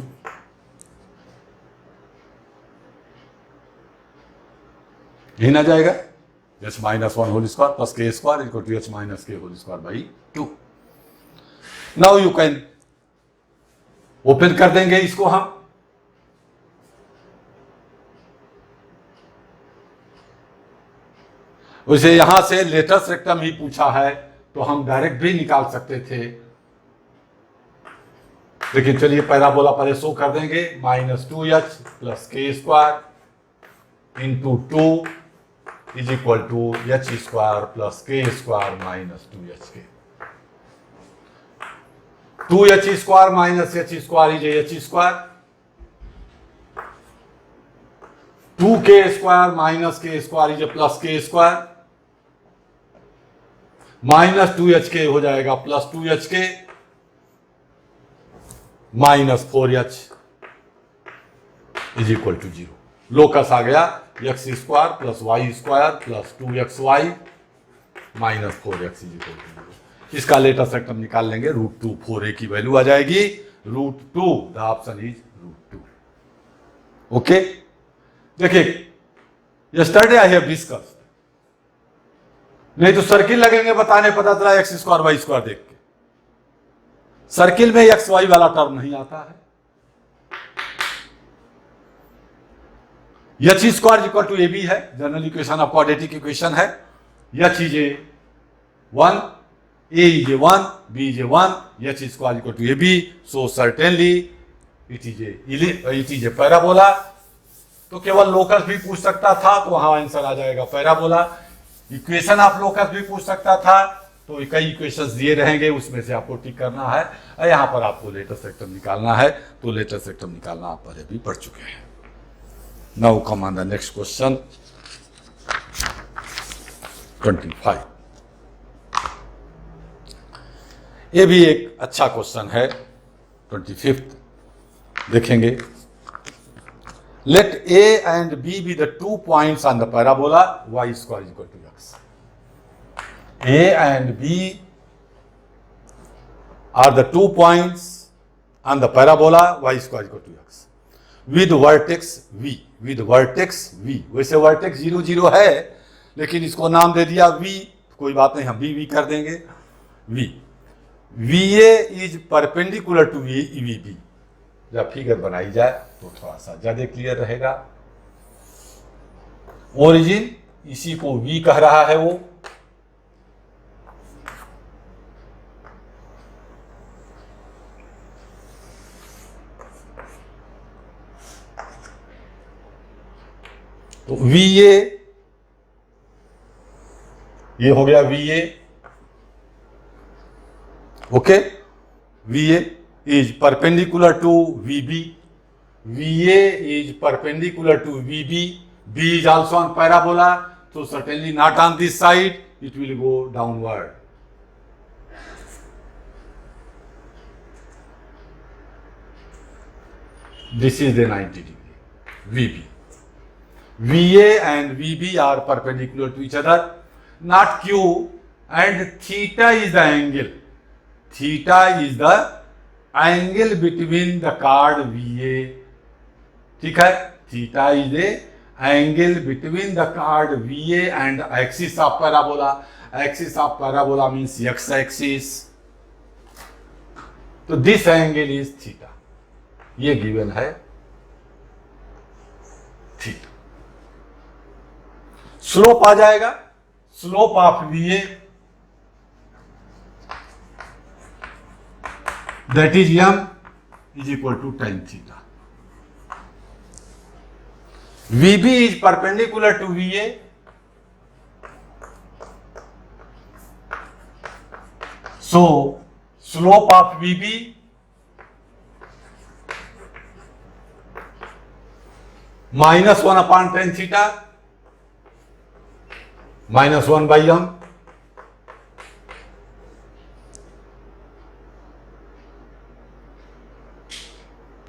Speaker 1: यही ना जाएगा h minus 1 whole square plus k square equal to h minus k whole square by 2. Now you can open कर देंगे इसको हम. उसे यहां से लेटस रेक्टम ही पूछा है तो हम डायरेक्ट भी निकाल सकते थे. लेकिन चलिए पैराबोला पहले शो कर देंगे, -2h plus K square into 2 is equal to H square plus K square -2h K. 2h square minus h square is h square, 2k square minus K square is plus K square, -2hk हो जाएगा plus 2hk -4h is equal to 0। Locus आ गया x square plus y square plus 2xy -4x is equal to 0। इसका latest सेक्टम निकाल लेंगे, √2 4a की value आ जाएगी √2, द ऑप्शन इज √2। ओके, देखिए यस्टरडे आई हैव डिस्कस्ड, नहीं तो सर्किल लगेंगे बताने, पता चला x स्क्वायर y स्क्वायर देख के। सर्किल में एक्स वाई वाला टर्म नहीं आता है। H square equal to A B है, general equation of quadratic equation है। H is A 1, A is A 1, B is A 1, H square equal to A B, so certainly it is a parabola. तो केवल locus भी पूछ सकता था तो वहां आंसर आ जाएगा पैराबोला। इक्वेशन ऑफ लोकस भी पूछ सकता था, तो कई इक्वेशंस दिए रहेंगे, उसमें से आपको टिक करना है। यहां पर आपको लेटेस्ट सेक्टम निकालना है, तो लेटेस्ट सेक्टम निकालना आप पहले भी पढ़ चुके हैं। Now come on the next question 25। ये भी एक अच्छा क्वेश्चन है, 25 देखेंगे। Let A and B be the 2 points on the parabola y square equal to x। A and B are the 2 points on the parabola y square equal to x with vertex V, with vertex V। वैसे vertex 0 0 है, लेकिन इसको नाम दे दिया V, कोई बात नहीं, हम V कर देंगे। V VA is perpendicular to VB। जब फिगर बनाई जाए तो थोड़ा सा ज्यादा क्लियर रहेगा। ओरिजिन इसी को V कह रहा है वो, तो VA ये हो गया VA। Okay, VA is perpendicular to VB, VA is perpendicular to VB, B is also on parabola, so certainly not on this side, it will go downward. This is the 90 degree VB. VA and VB are perpendicular to each other, not Q, and theta is the angle. Theta is the angle between the chord VA. ठीक है, theta is the angle between the chord VA and axis of parabola. Axis of parabola means x axis. तो this angle is theta. ये given है theta. Slope आ जाएगा, slope of VA that is m is equal to tan theta. VB is perpendicular to VA, so slope of VB -1 upon tan theta, -1 by m,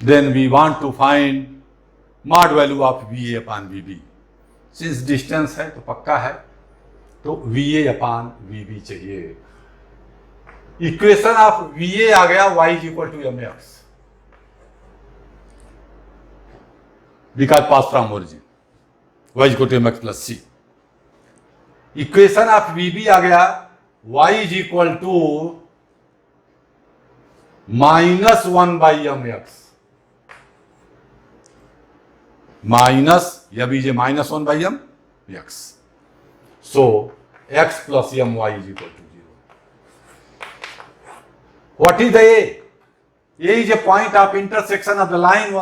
Speaker 1: then we want to find mod value of VA upon VB। since distance है तो पक्का है, तो VA upon VB चाहिए। Equation of VA आ गया y is equal to mx, because pass from origin, y is equal to mx plus c। Equation of VB आ गया y is equal to -1 by mx, minus या बीजे -1 by mx, सो x plus my is equal to 0। What is the a? A is a point of intersection of the line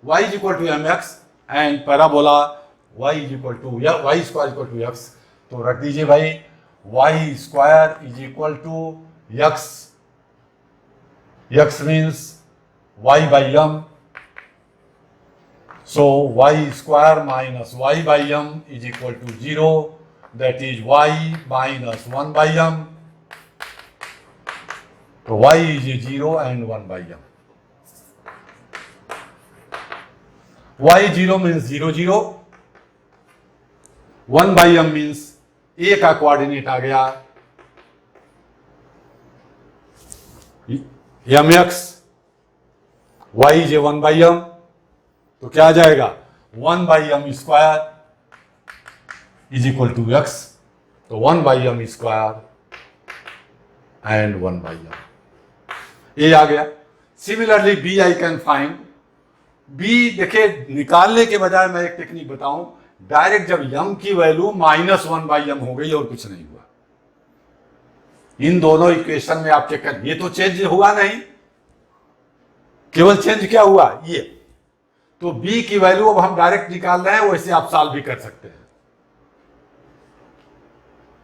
Speaker 1: y is equal to mx and parabola y is equal to y square equal to x. तो रख दीजिए भाई y square is equal to x. X means y by m. So y square minus y by m is equal to 0. That is y minus 1 by m. So y is 0 and 1 by m. y 0 means 0 0. 1 by m means a का coordinate आ गया mx, y is 1 by m, तो क्या आ जाएगा 1 by m square is equal to x. तो 1 by m square and 1 by m. ये आ गया. Similarly b I can find. b देखिए निकालने के बजाय मैं एक टेक्निक बताऊं, डायरेक्ट जब m की वैल्यू -1 by m हो गई और कुछ नहीं हुआ, इन दोनों इक्वेशन में आप चेक कर, ये तो चेंज हुआ नहीं, केवल चेंज क्या हुआ ये. तो b की वैल्यू अब हम डायरेक्ट निकाल रहे हैं, वैसे आप सॉल्व भी कर सकते हैं.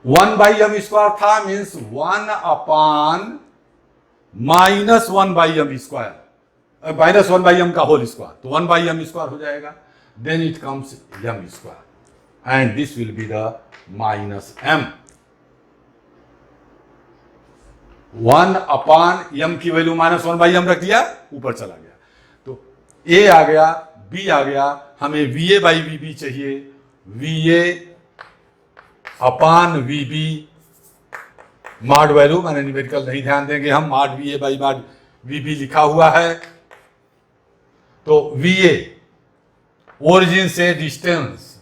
Speaker 1: 1 by m स्क्वायर था means 1 upon -1 by m square, -1 by m का होल स्क्वायर, तो 1 by m स्क्वायर हो जाएगा. Then it comes m square and this will be the -m. 1 upon m की वैल्यू -1 by m रख दिया, ऊपर चला गया. तो a आ गया, b आ गया, हमें va by vb चाहिए. va upon vb mod value, मैंने न्यूमेरिकल नहीं ध्यान देंगे हम, mod va by mod vb लिखा हुआ है. तो va ओरिजिन से distance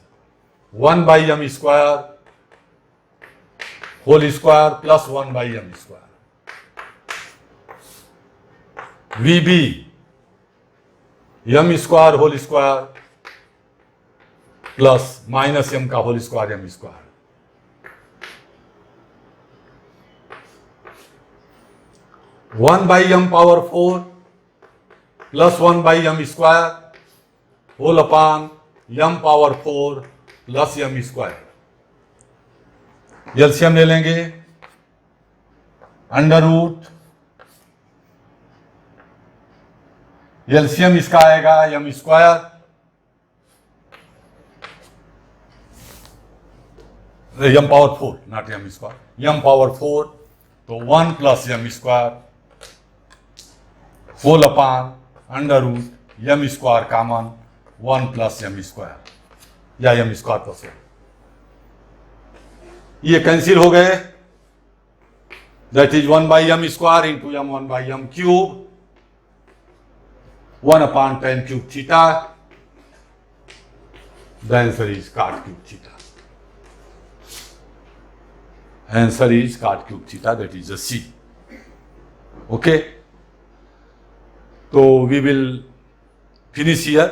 Speaker 1: 1 by m square whole square plus 1 by m square. vb m square whole square plus -m का whole square m square. One by m power 4 plus 1 by m square whole upon m power 4 plus m square. LCM ले लेंगे, under root, LCM इसका आएगा m square, m power 4 not m square, m power 4, तो 1 plus m square whole upon under root m square common 1 plus m square या m square plus 1. ये cancel हो गए. That is 1 by m square into m 1 by m cube, 1 upon tan cube theta. The answer is cot cube theta. Answer is cot cube theta, that is a C. Okay, so we will finish here.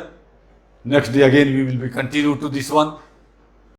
Speaker 1: Next day again we will be continue to this one.